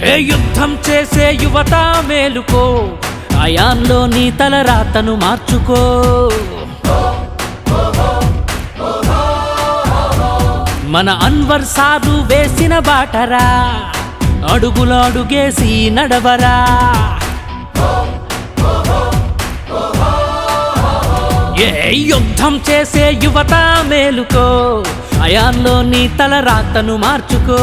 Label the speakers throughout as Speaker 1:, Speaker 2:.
Speaker 1: ఏ యుద్ధం చేసే యువత మేలుకో, అయాన్లో నీ తలరాతను మార్చుకో. మన అన్వర్ సారు వేసిన బాటరా, అడుగులో అడుగేసి నడవరా. ఏ యుద్ధం చేసే యువత మేలుకో, అయాన్లో నీ తలరాతను మార్చుకో.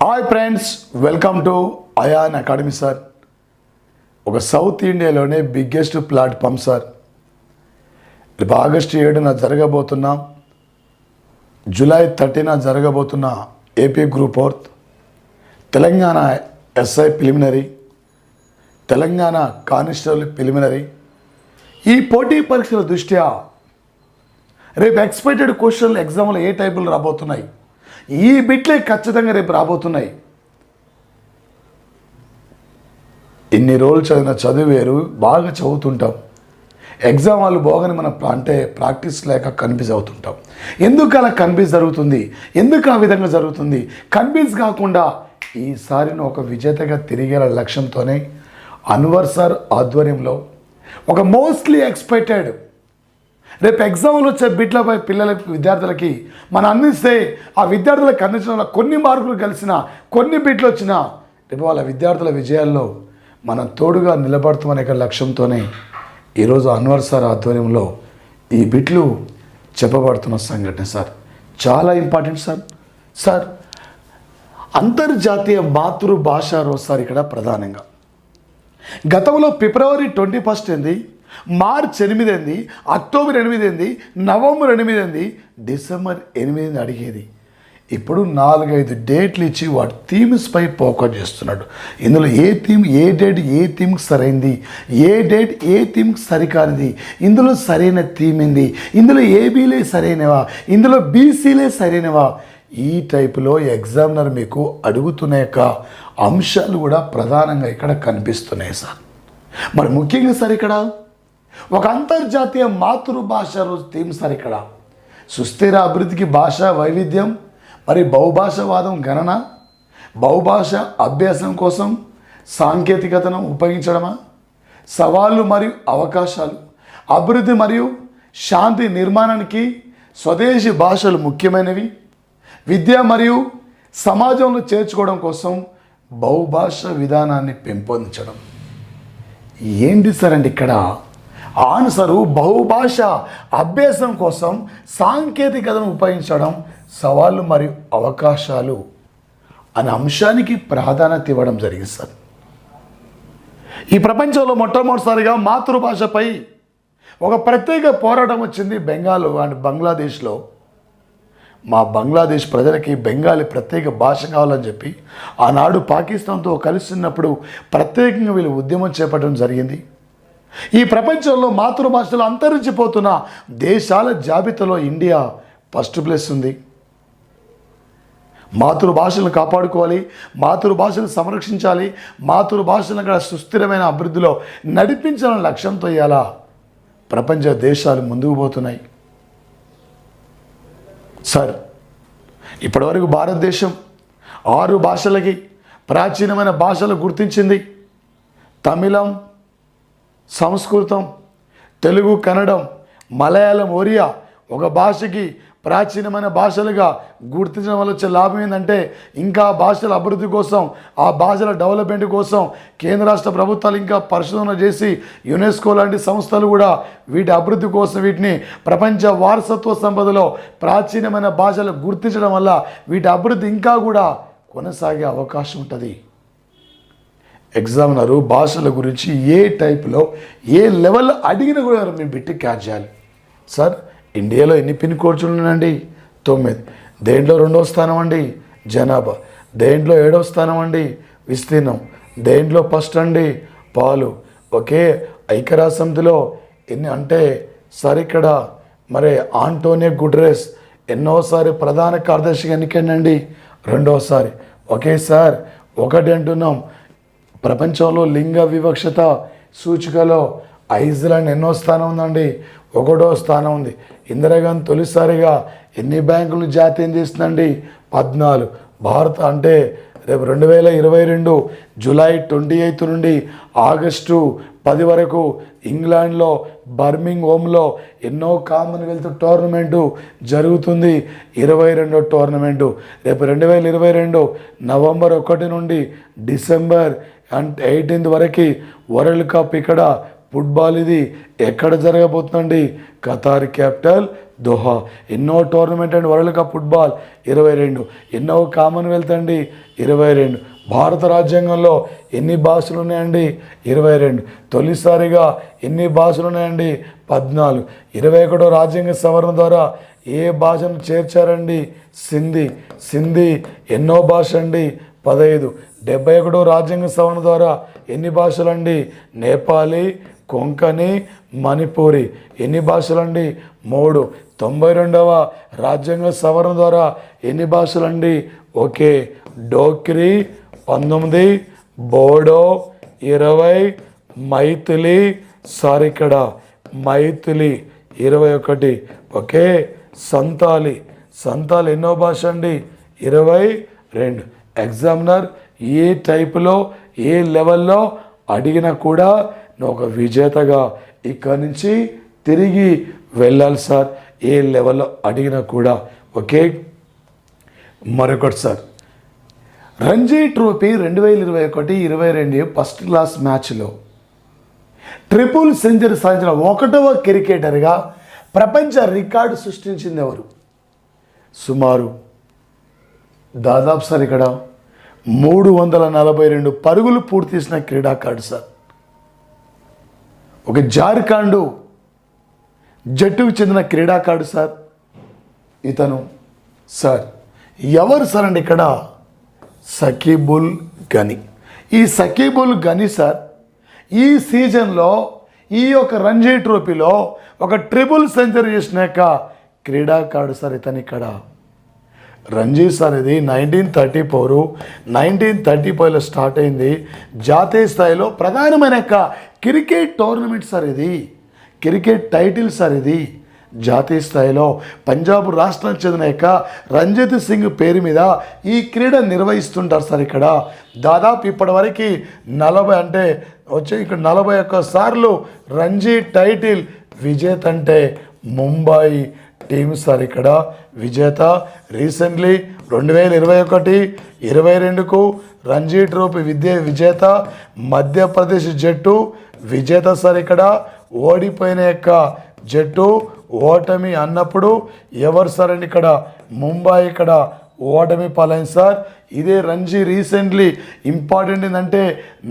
Speaker 2: Hi friends, welcome to Ayan academy sir. ఒక సౌత్ ఇండియాలోనే బిగ్గెస్ట్ ప్లాట్ఫామ్ సార్. రేపు ఆగస్టు 7న జరగబోతున్న, జూలై 30న జరగబోతున్న AP group 4, Telangana SI preliminary, Telangana constable preliminary, ఈ పోటీ పరీక్షల దృష్ట్యా రేపు ఎక్స్పెక్టెడ్ క్వశ్చన్లు ఎగ్జామ్లో ఏ టైపులు రాబోతున్నాయి, ఈ బిట్లే ఖచ్చితంగా రేపు రాబోతున్నాయి. ఇన్ని రోజులు చదివిన చదువు వేరు, బాగా చదువుతుంటాం. ఎగ్జామ్ వాళ్ళు పోగానే మనం అంటే ప్రాక్టీస్ లేక కన్ఫ్యూజ్ అవుతుంటాం. ఎందుకు అలా కన్ఫ్యూజ్ జరుగుతుంది, ఎందుకు ఆ విధంగా జరుగుతుంది? కన్ఫ్యూజ్ కాకుండా ఈసారి ఒక విజేతగా తిరిగేలా లక్ష్యంతోనే అన్వర్ సార్ ఆధ్వర్యంలో ఒక మోస్ట్లీ ఎక్స్పెక్టెడ్ రేపు ఎగ్జామ్లు వచ్చే బిట్లపై పిల్లలకి, విద్యార్థులకి మనం అందిస్తే ఆ విద్యార్థులకు అందించడం కొన్ని మార్కులు కలిసిన, కొన్ని బిట్లు వచ్చినా రేపు వాళ్ళ విద్యార్థుల విజయాల్లో మనం తోడుగా నిలబడతామనే లక్ష్యంతోనే ఈరోజు అన్వర్ సార్ ఆధ్వర్యంలో ఈ బిట్లు చెప్పబడుతున్న సంఘటన సార్. చాలా ఇంపార్టెంట్ సార్. సార్, అంతర్జాతీయ మాతృభాషా రోజు సార్ ఇక్కడ ప్రధానంగా. గతంలో ఫిబ్రవరి 21 ఏంది, మార్చ్ 8 ఏంది, అక్టోబర్ 8 ఏంది, నవంబర్ 8 ఏంది, డిసెంబర్ 8 అడిగేది. ఇప్పుడు 4-5 డేట్లు ఇచ్చి వాటి థీమ్స్పై ఫోకస్ చేస్తున్నాడు. ఇందులో ఏ థీమ్, ఏ డేట్ ఏ థీమ్కి సరైంది, ఏ డేట్ ఏ థీమ్కి సరికానిది, ఇందులో సరైన థీమ్ ఏంది, ఇందులో ఏబీలే సరైనవా, ఇందులో బీసీలే సరైనవా, ఈ టైపులో ఎగ్జామినర్ మీకు అడుగుతున్న యొక్క అంశాలు కూడా ప్రధానంగా ఇక్కడ కనిపిస్తున్నాయి సార్. మరి ముఖ్యంగా సార్ ఇక్కడ ఒక అంతర్జాతీయ మాతృభాష రోజు థీమ్ సార్. ఇక్కడ సుస్థిర అభివృద్ధికి భాషా వైవిధ్యం, మరి బహుభాషావాదం గణన, బహుభాష అభ్యాసం కోసం సాంకేతికతను ఉపయోగించడమా, సవాళ్ళు మరియు అవకాశాలు, అభివృద్ధి మరియు శాంతి నిర్మాణానికి స్వదేశీ భాషలు ముఖ్యమైనవి, విద్య మరియు సమాజంలో చేర్చుకోవడం కోసం బహుభాష విధానాన్ని పెంపొందించడం. ఏంటి సార్ అంటే ఇక్కడ ఆన్సరు బహుభాష అభ్యాసం కోసం సాంకేతికతను ఉపయోగించడం, సవాళ్ళు మరియు అవకాశాలు అనే అంశానికి ప్రాధాన్యత ఇవ్వడం జరిగింది సార్. ఈ ప్రపంచంలో మొట్టమొదటిసారిగా మాతృభాషపై ఒక ప్రత్యేక పోరాటం వచ్చింది బెంగాల్ అండ్ బంగ్లాదేశ్లో. మా బంగ్లాదేశ్ ప్రజలకి బెంగాలీ ప్రత్యేక భాష కావాలని చెప్పి ఆనాడు పాకిస్తాన్తో కలిసినప్పుడు ప్రత్యేకంగా వీళ్ళు ఉద్యమం చేపట్టడం జరిగింది. ఈ ప్రపంచంలో మాతృభాషలు అంతరించిపోతున్న దేశాల జాబితాలో ఇండియా ఫస్ట్ ప్లేస్ ఉంది. మాతృభాషలను కాపాడుకోవాలి, మాతృభాషను సంరక్షించాలి, మాతృభాషలను కూడా సుస్థిరమైన అభివృద్ధిలో నడిపించాలని లక్ష్యంతో ఇవాళ ప్రపంచ దేశాలు ముందుకు పోతున్నాయి. సార్, ఇప్పటివరకు భారతదేశం 6 భాషలకి ప్రాచీనమైన భాషలు గుర్తించింది. తమిళం, సంస్కృతం, తెలుగు, కన్నడం, మలయాళం, ఒరియా ఒక భాషకి ప్రాచీనమైన భాషలుగా గుర్తించడం వల్ల వచ్చే లాభం ఏంటంటే ఇంకా భాషల అభివృద్ధి కోసం, ఆ భాషల డెవలప్మెంట్ కోసం కేంద్ర రాష్ట్ర ప్రభుత్వాలు ఇంకా పరిశోధన చేసి యునెస్కో లాంటి సంస్థలు కూడా వీటి అభివృద్ధి కోసం వీటిని ప్రపంచ వారసత్వ సంపదలో ప్రాచీనమైన భాషలు గుర్తించడం వల్ల వీటి అభివృద్ధి ఇంకా కూడా కొనసాగే అవకాశం ఉంటుంది. ఎగ్జామినరు భాషల గురించి ఏ టైప్లో ఏ లెవెల్లో అడిగినా కూడా మేము బిట్టి క్యాచ్ చేయాలి. సార్, ఇండియాలో ఎన్ని పిన్ కోడ్స్ ఉన్నాయండి? 9. దేంట్లో 2వ స్థానం అండి జనాభా, దేంట్లో 7వ స్థానం అండి విస్తీర్ణం, దేంట్లో ఫస్ట్ అండి పాలు. ఒకే ఐక్యరాజ్యసమితిలో ఎన్ని అంటే సార్ ఇక్కడ మరి ఆంటోనియో గుటెరస్ ఎన్నోసారి ప్రధాన కార్యదర్శిగా ఎన్నికండి? 2వసారి. ఓకే సార్, 1 అంటున్నాం. ప్రపంచంలో లింగ వివక్షత సూచికలో ఐస్లాండ్ ఎన్నో స్థానం ఉందండి? 1వ స్థానం ఉంది. ఇందిరాగాంధీ తొలిసారిగా ఎన్ని బ్యాంకులు జాతీయం చేస్తుందండి? 14. భారత్ అంటే రేపు 2022 జూలై 28 నుండి ఆగస్టు 10 వరకు ఇంగ్లాండ్లో బర్మింగ్హామ్లో ఎన్నో కామన్వెల్త్ టోర్నమెంటు జరుగుతుంది. 22వ టోర్నమెంటు రేపు 2022 నవంబర్ 1 నుండి డిసెంబర్ 18 వరకు వరల్డ్ కప్ ఇక్కడ ఫుట్బాల్ ఇది ఎక్కడ జరగబోతుందండి? Qatar capital Doha. ఎన్నో టోర్నమెంట్ అండి వరల్డ్ కప్ ఫుట్బాల్ 22. ఎన్నో కామన్వెల్త్ అండి 22. భారత రాజ్యాంగంలో ఎన్ని భాషలు ఉన్నాయండి? 22. తొలిసారిగా ఎన్ని భాషలు ఉన్నాయండి? 14. 21వ రాజ్యాంగ సవరణ ద్వారా ఏ భాషను చేర్చారండి? సింధీ. సింధీ ఎన్నో భాష అండి? 15. 71వ రాజ్యాంగ సవరణ ద్వారా ఎన్ని భాషలండి? నేపాలీ, కొంకణి, మణిపూరి. ఎన్ని భాషలండి? 3. 92వ రాజ్యాంగ సవరణ ద్వారా ఎన్ని భాషలండి? ఓకే, డోక్రీ 19, బోడో 20, మైథిలి సార్ ఇక్కడ మైథిలి 21. ఓకే, సంతాలి. సంతాలి ఎన్నో భాష అండి? 22. ఎగ్జామినర్ ఏ టైపులో ఏ లెవెల్లో అడిగినా కూడా నువ్వు ఒక విజేతగా ఇక్కడి నుంచి తిరిగి వెళ్ళాలి సార్, ఏ లెవెల్లో అడిగినా కూడా. ఓకే, మరొకటి sir, Ranji trophy 2021-22 first class మ్యాచ్లో ట్రిపుల్ సెంచరీ సాధించిన 1వ క్రికెటర్గా ప్రపంచ రికార్డు సృష్టించింది ఎవరు? సుమారు దాదాపు సార్ ఇక్కడ 342 పరుగులు పూర్తి చేసిన క్రీడాకారుడు సార్. ఒక జార్ఖండ్ జట్టుకు చెందిన క్రీడాకారుడు సార్ ఇతను. సార్ ఎవరు సార్ అంటే ఇక్కడ సకీబుల్ గని. ఈ సకీబుల్ గని సార్ ఈ సీజన్లో ఈ యొక్క రంజీ ట్రోఫీలో ఒక ట్రిపుల్ సెంచరీ చేసినాక క్రీడాకారుడు సార్ ఇతను. ఇక్కడ రంజీ సార్ ఇది 1934లో స్టార్ట్ అయింది. జాతీయ స్థాయిలో ప్రధానమైన క్రికెట్ టోర్నమెంట్ సార్ ఇది, క్రికెట్ టైటిల్ సార్ ఇది. జాతీయ స్థాయిలో పంజాబ్ రాష్ట్రానికి చెందిన రంజిత్ సింగ్ పేరు మీద ఈ క్రీడ నిర్వహిస్తుంటారు సార్. ఇక్కడ దాదాపు ఇప్పటివరకు 40 అంటే వచ్చే ఇక్కడ 41 సార్లు రంజీ టైటిల్ విజేత అంటే ముంబై టీమ్ సార్ ఇక్కడ విజేత. రీసెంట్లీ 2021-22కు రంజీ ట్రోఫీ విజేత మధ్యప్రదేశ్ జట్టు విజేత సార్. ఇక్కడ ఓడిపోయిన యొక్క జట్టు ఓటమి అన్నప్పుడు ఎవరు సార్ అండి? ఇక్కడ ముంబై ఇక్కడ ఓటమి పాలైంది సార్. ఇదే రంజీ రీసెంట్లీ ఇంపార్టెంట్ ఏంటంటే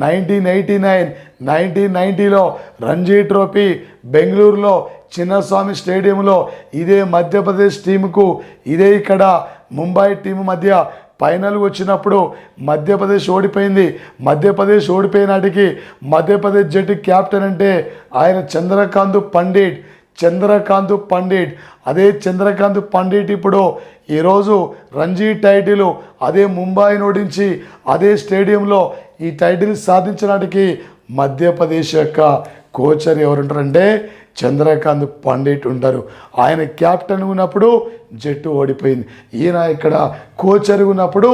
Speaker 2: 1990లో రంజీ ట్రోఫీ బెంగళూరులో చిన్నస్వామి స్టేడియంలో ఇదే మధ్యప్రదేశ్ టీముకు ఇదే ఇక్కడ ముంబై టీము మధ్య ఫైనల్ వచ్చినప్పుడు మధ్యప్రదేశ్ ఓడిపోయింది. మధ్యప్రదేశ్ ఓడిపోయినాటికి మధ్యప్రదేశ్ జట్టు క్యాప్టెన్ అంటే ఆయన చంద్రకాంత్ పండిట్. అదే చంద్రకాంత్ పండిట్ ఇప్పుడు ఈరోజు రంజీ టైటిల్ అదే ముంబైని ఓడించి అదే స్టేడియంలో ఈ టైటిల్ సాధించడానికి మధ్యప్రదేశ్ యొక్క కోచర్ ఎవరుంటారంటే చంద్రకాంత్ పండిట్ ఉంటారు. ఆయన క్యాప్టెన్ ఉన్నప్పుడు జట్టు ఓడిపోయింది. ఈయన ఇక్కడ కోచర్ ఉన్నప్పుడు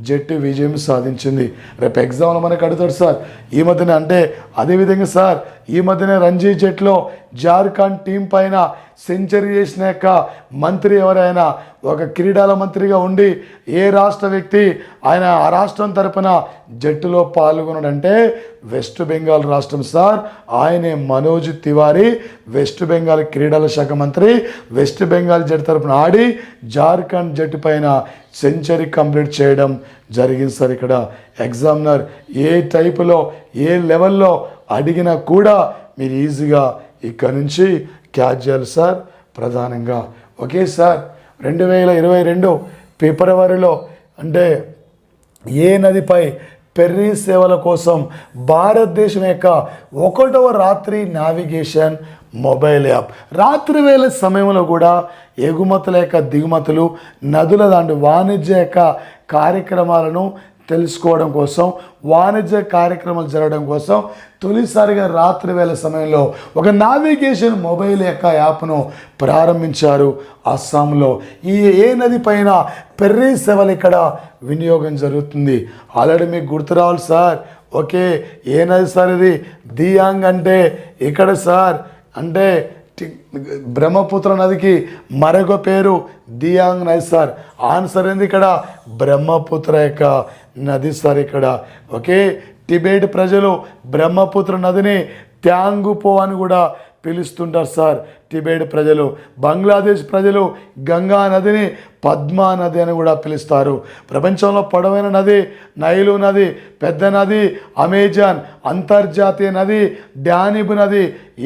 Speaker 2: జట్టు విజయం సాధించింది. రేపు ఎగ్జామ్లో మనకు అడుగుతాడు సార్ ఈ మధ్యన అంటే అదేవిధంగా సార్ ఈ మధ్యనే రంజీ జట్టులో జార్ఖండ్ టీం పైన సెంచరీ చేసిన యొక్క మంత్రి ఎవరైనా ఒక క్రీడల మంత్రిగా ఉండి ఏ రాష్ట్ర వ్యక్తి ఆయన ఆ రాష్ట్రం తరపున జట్టులో పాల్గొనడంటే వెస్ట్ బెంగాల్ రాష్ట్రం సార్. ఆయనే మనోజ్ తివారీ, వెస్ట్ బెంగాల్ క్రీడల శాఖ మంత్రి. వెస్ట్ బెంగాల్ జట్టు తరపున ఆడి జార్ఖండ్ జట్టు పైన సెంచరీ కంప్లీట్ చేయడం జరిగింది సార్. ఇక్కడ ఎగ్జామినర్ ఏ టైపులో ఏ లెవెల్లో అడిగినా కూడా మీరు ఈజీగా ఇక్కడ నుంచి క్యాచ్ చేయాలి సార్. ప్రధానంగా ఓకే సార్ 2022 ఫిబ్రవరిలో అంటే ఏ నదిపై ఫెర్రీ సేవల కోసం భారతదేశం యొక్క 1వ రాత్రి నావిగేషన్ మొబైల్ యాప్ రాత్రి వేళ సమయంలో కూడా ఎగుమతుల యొక్క దిగుమతులు నదుల దాంట్లో వాణిజ్య యొక్క కార్యక్రమాలను తెలుసుకోవడం కోసం వాణిజ్య కార్యక్రమాలు జరగడం కోసం తొలిసారిగా రాత్రి వేళ సమయంలో ఒక నావిగేషన్ మొబైల్ యొక్క యాప్ను ప్రారంభించారు అస్సాంలో. ఈ ఏ నది పైన ఫెర్రీ సేవలు ఇక్కడ వినియోగం జరుగుతుంది. ఆల్రెడీ మీకు గుర్తు రావాలి సార్. ఓకే ఏ నది సార్ ఇది? దియాంగ్ అంటే ఇక్కడ సార్ అంటే బ్రహ్మపుత్ర నదికి మరొక పేరు దియాంగ్ నది సార్. ఆన్సర్ ఏంది ఇక్కడ బ్రహ్మపుత్ర యొక్క నది సార్ ఇక్కడ. ఓకే టిబెట్ ప్రజలు బ్రహ్మపుత్ర నదిని ట్యాంగుపో అని కూడా పిలుస్తుంటారు సార్ టిబెట్ ప్రజలు. బంగ్లాదేశ్ ప్రజలు గంగా నదిని పద్మా నది అని కూడా పిలుస్తారు. ప్రపంచంలో పొడవైన నది నైలు నది, పెద్ద నది అమెజాన్, అంతర్జాతీయ నది డానిబ్ నది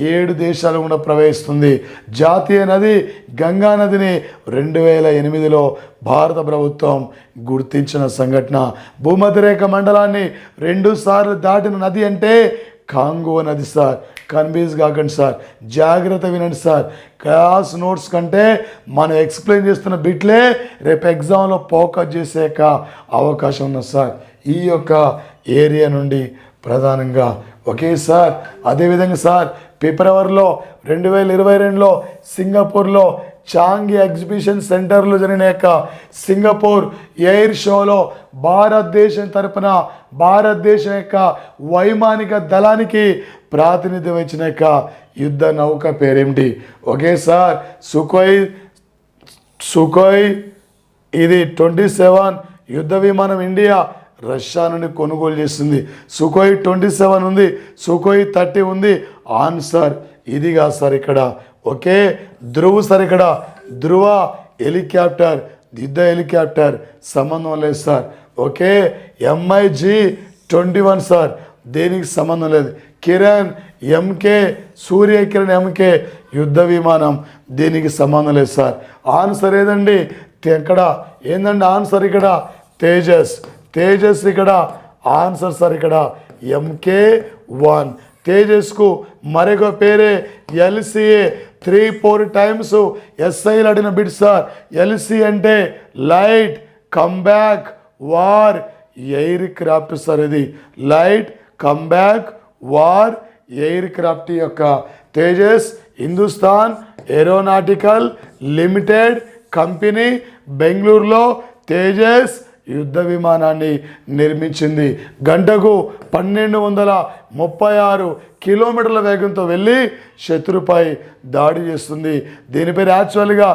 Speaker 2: 7 దేశాలు కూడా ప్రవహిస్తుంది. జాతీయ నది గంగా నదిని 2008లో భారత ప్రభుత్వం గుర్తించిన సంఘటన. భూమధ్యరేఖ మండలాన్ని 2 సార్లు దాటిన నది అంటే కాంగో నది సార్. కన్ఫ్యూజ్ కాకండి సార్, జాగ్రత్త వినండి సార్. క్లాస్ నోట్స్ కంటే మనం ఎక్స్ప్లెయిన్ చేస్తున్న బిట్లే రేపు ఎగ్జామ్లో ఫోకస్ చేసే అవకాశం ఉన్నది సార్ ఈ యొక్క ఏరియా నుండి ప్రధానంగా. ఓకే సార్ అదేవిధంగా సార్ ఫిబ్రవరిలో 2022లో సింగపూర్లో చాంగి ఎగ్జిబిషన్ సెంటర్లో జరిగిన యొక్క సింగపూర్ ఎయిర్ షోలో భారతదేశం తరపున భారతదేశం యొక్క వైమానిక దళానికి ప్రాతినిధ్యం ఇచ్చిన యొక్క యుద్ధ నౌక పేరేమిటి? ఓకే సార్ సుఖోయ్ ఇది 27 యుద్ధ విమానం ఇండియా రష్యా నుండి కొనుగోలు చేస్తుంది. సుఖోయ్ 27 ఉంది, సుఖోయ్ 30 ఉంది. ఆన్సర్ ఇది కాదు సార్ ఇక్కడ. ఓకే ధ్రువ్ సార్ ఇక్కడ ధ్రువ హెలికాప్టర్ యుద్ధ హెలికాప్టర్ సంబంధం లేదు సార్. ఓకే MiG-21 సార్ దేనికి సంబంధం లేదు. కిరణ్ ఎంకే సూర్య కిరణ్ ఎంకే యుద్ధ విమానం దీనికి సంబంధం లేదు సార్. ఆన్సర్ ఏదండి ఇక్కడ ఏందండి ఆన్సర్ ఇక్కడ తేజస్ ఇక్కడ ఆన్సర్ సార్ ఇక్కడ MK-1. తేజస్కు మరొక పేరే LCA 3-4 టైమ్స్ SIలు అడిగిన బిట్ సార్. LC అంటే light comeback war aircraft sir. ఇది light comeback war aircraft యొక్క Tejas Hindustan aeronautical limited company బెంగళూరులో తేజస్ యుద్ధ విమానాన్ని నిర్మించింది. గంటకు 1236 కిలోమీటర్ల వేగంతో వెళ్ళి శత్రుపై దాడి చేస్తుంది. దీని పేరు యాక్చువల్గా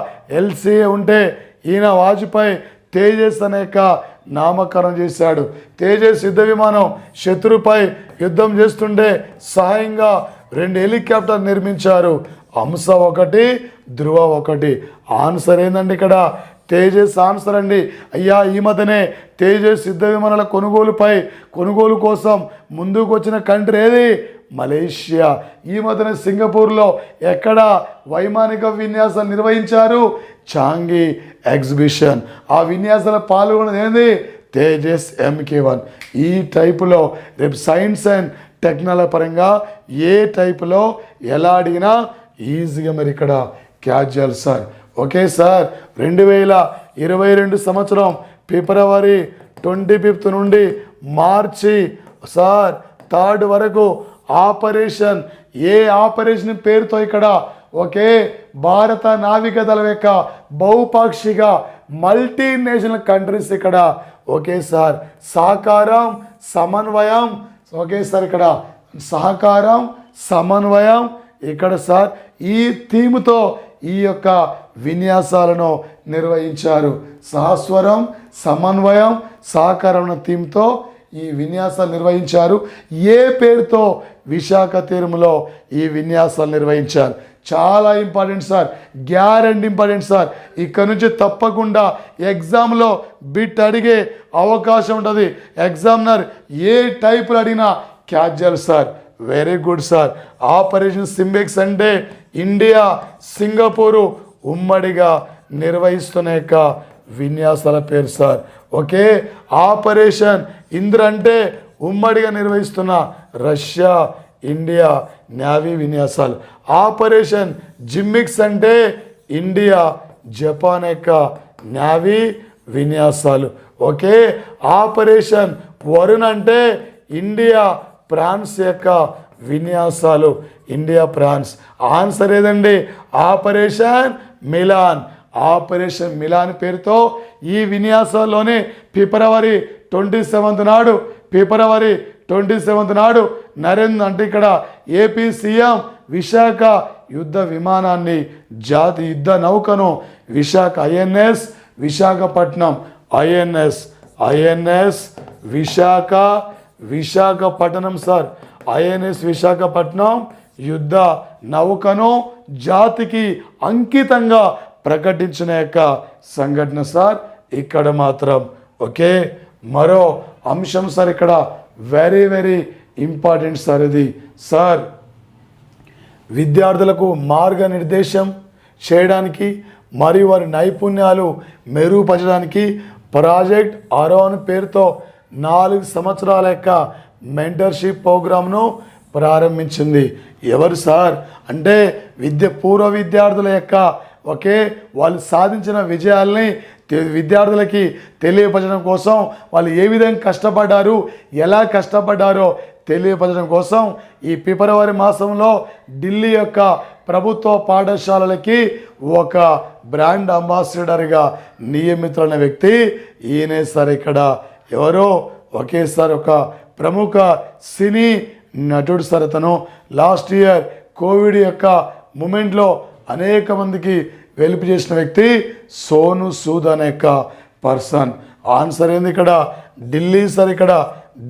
Speaker 2: LCA ఉంటే ఈయన వాజ్పేయి తేజస్ అనే నామకరణం చేశాడు. తేజస్ యుద్ధ విమానం శత్రుపై యుద్ధం చేస్తుండే సహాయంగా 2 హెలికాప్టర్ నిర్మించారు. హంస 1, ధ్రువ 1. ఆన్సర్ ఏందండి ఇక్కడ? తేజస్ ఆన్సర్ అండి. అయ్యా, ఈ మధ్యనే తేజస్ యుద్ధ విమానాల కొనుగోలు కోసం ముందుకు వచ్చిన కంట్రీ ఏది? మలేషియా. ఈ మధ్యన సింగపూర్లో ఎక్కడ వైమానిక విన్యాసాలు నిర్వహించారు? Changi exhibition. ఆ విన్యాసాల పాల్గొన్నది ఏంది? తేజస్ MK1. ఈ టైపులో రేపు సైన్స్ అండ్ టెక్నాలజీ పరంగా ఏ టైపులో ఎలా అడిగినా ఈజీగా మరి ఇక్కడ క్యాచ్ చేయాలి సార్. Okay sir. 2022 సంవత్సరం ఫిబ్రవరి 25 నుండి మార్చి సార్ 3 వరకు ఆపరేషన్, ఏ ఆపరేషన్ పేరుతో ఇక్కడ ఓకే భారత నావికాదళం యొక్క బహుపాక్షిక మల్టీనేషనల్ కంట్రీస్ ఇక్కడ ఓకే సార్ సహకారం సమన్వయం. ఓకే సార్, ఇక్కడ సహకారం సమన్వయం ఇక్కడ సార్ ఈ థీమ్తో ఈ యొక్క విన్యాసాలను నిర్వహించారు. సహస్వరం సమన్వయం సహకారం థీమ్తో ఈ విన్యాసాలు నిర్వహించారు. ఏ పేరుతో? విశాఖ తీరంలో ఈ విన్యాసాలు నిర్వహించారు. చాలా important sir, guarantee important sir. ఇక్కడ నుంచి తప్పకుండా ఎగ్జామ్లో బిట్ అడిగే అవకాశం ఉంటుంది. ఎగ్జామినర్ ఏ టైపులు అడిగినా క్యాచ్ చేయాలి sir. Very good sir. Operation SIMBEX అంటే ఇండియా సింగపూరు ఉమ్మడిగా నిర్వహిస్తున్న యొక్క విన్యాసాల పేరు సార్. ఓకే. ఆపరేషన్ ఇంద్ర అంటే ఉమ్మడిగా నిర్వహిస్తున్న రష్యా ఇండియా నేవీ విన్యాసాలు. ఆపరేషన్ జిమ్మిక్స్ అంటే ఇండియా జపాన్ యొక్క నేవీ విన్యాసాలు. ఓకే. ఆపరేషన్ వరుణ్ అంటే ఇండియా ఫ్రాన్స్ యొక్క విన్యాసాలు. India France. ఆన్సర్ ఏదండి? ఆపరేషన్ మిలాన్. ఆపరేషన్ మిలాన్ పేరుతో ఈ విన్యాసాల్లోనే ఫిబ్రవరి 27 నాడు నరేంద్ర అంటే ఇక్కడ ఏపీ సీఎం విశాఖ యుద్ధ విమానాన్ని జాతీయ యుద్ధ నౌకను Visakha INS Visakhapatnam INS Visakhapatnam sir. INS Visakhapatnam యుద్ధ నౌకను జాతికి అంకితంగా ప్రకటించిన యొక్క సంఘటన సార్ ఇక్కడ మాత్రం. ఓకే. మరో అంశం సార్ ఇక్కడ వెరీ వెరీ ఇంపార్టెంట్ సార్ ఇది సార్. విద్యార్థులకు మార్గనిర్దేశం చేయడానికి మరియు వారి నైపుణ్యాలు మెరుగుపరచడానికి ప్రాజెక్ట్ ఆరోన్ పేరుతో 4 సంవత్సరాల యొక్క మెంటర్షిప్ ప్రోగ్రామ్ను ప్రారంభించింది. ఎవరు సార్ అంటే పూర్వ విద్యార్థుల యొక్క ఓకే వాళ్ళు సాధించిన విజయాల్ని విద్యార్థులకి తెలియపరచడం కోసం, వాళ్ళు ఏ విధంగా కష్టపడ్డారు, ఎలా కష్టపడ్డారో తెలియపరచడం కోసం ఈ ఫిబ్రవరి మాసంలో ఢిల్లీ యొక్క ప్రభుత్వ పాఠశాలలకి ఒక బ్రాండ్ అంబాసిడర్గా నియమితులైన వ్యక్తి ఈయనే సార్. ఇక్కడ ఎవరో ఒకేసారి ఒక ప్రముఖ సినీ నటుడు సార్. అతను లాస్ట్ ఇయర్ కోవిడ్ యొక్క మూమెంట్లో అనేక మందికి వెలుపు చేసిన వ్యక్తి సోను సూద్ అనే యొక్క పర్సన్. ఆన్సర్ ఏంది ఇక్కడ? ఢిల్లీ సార్. ఇక్కడ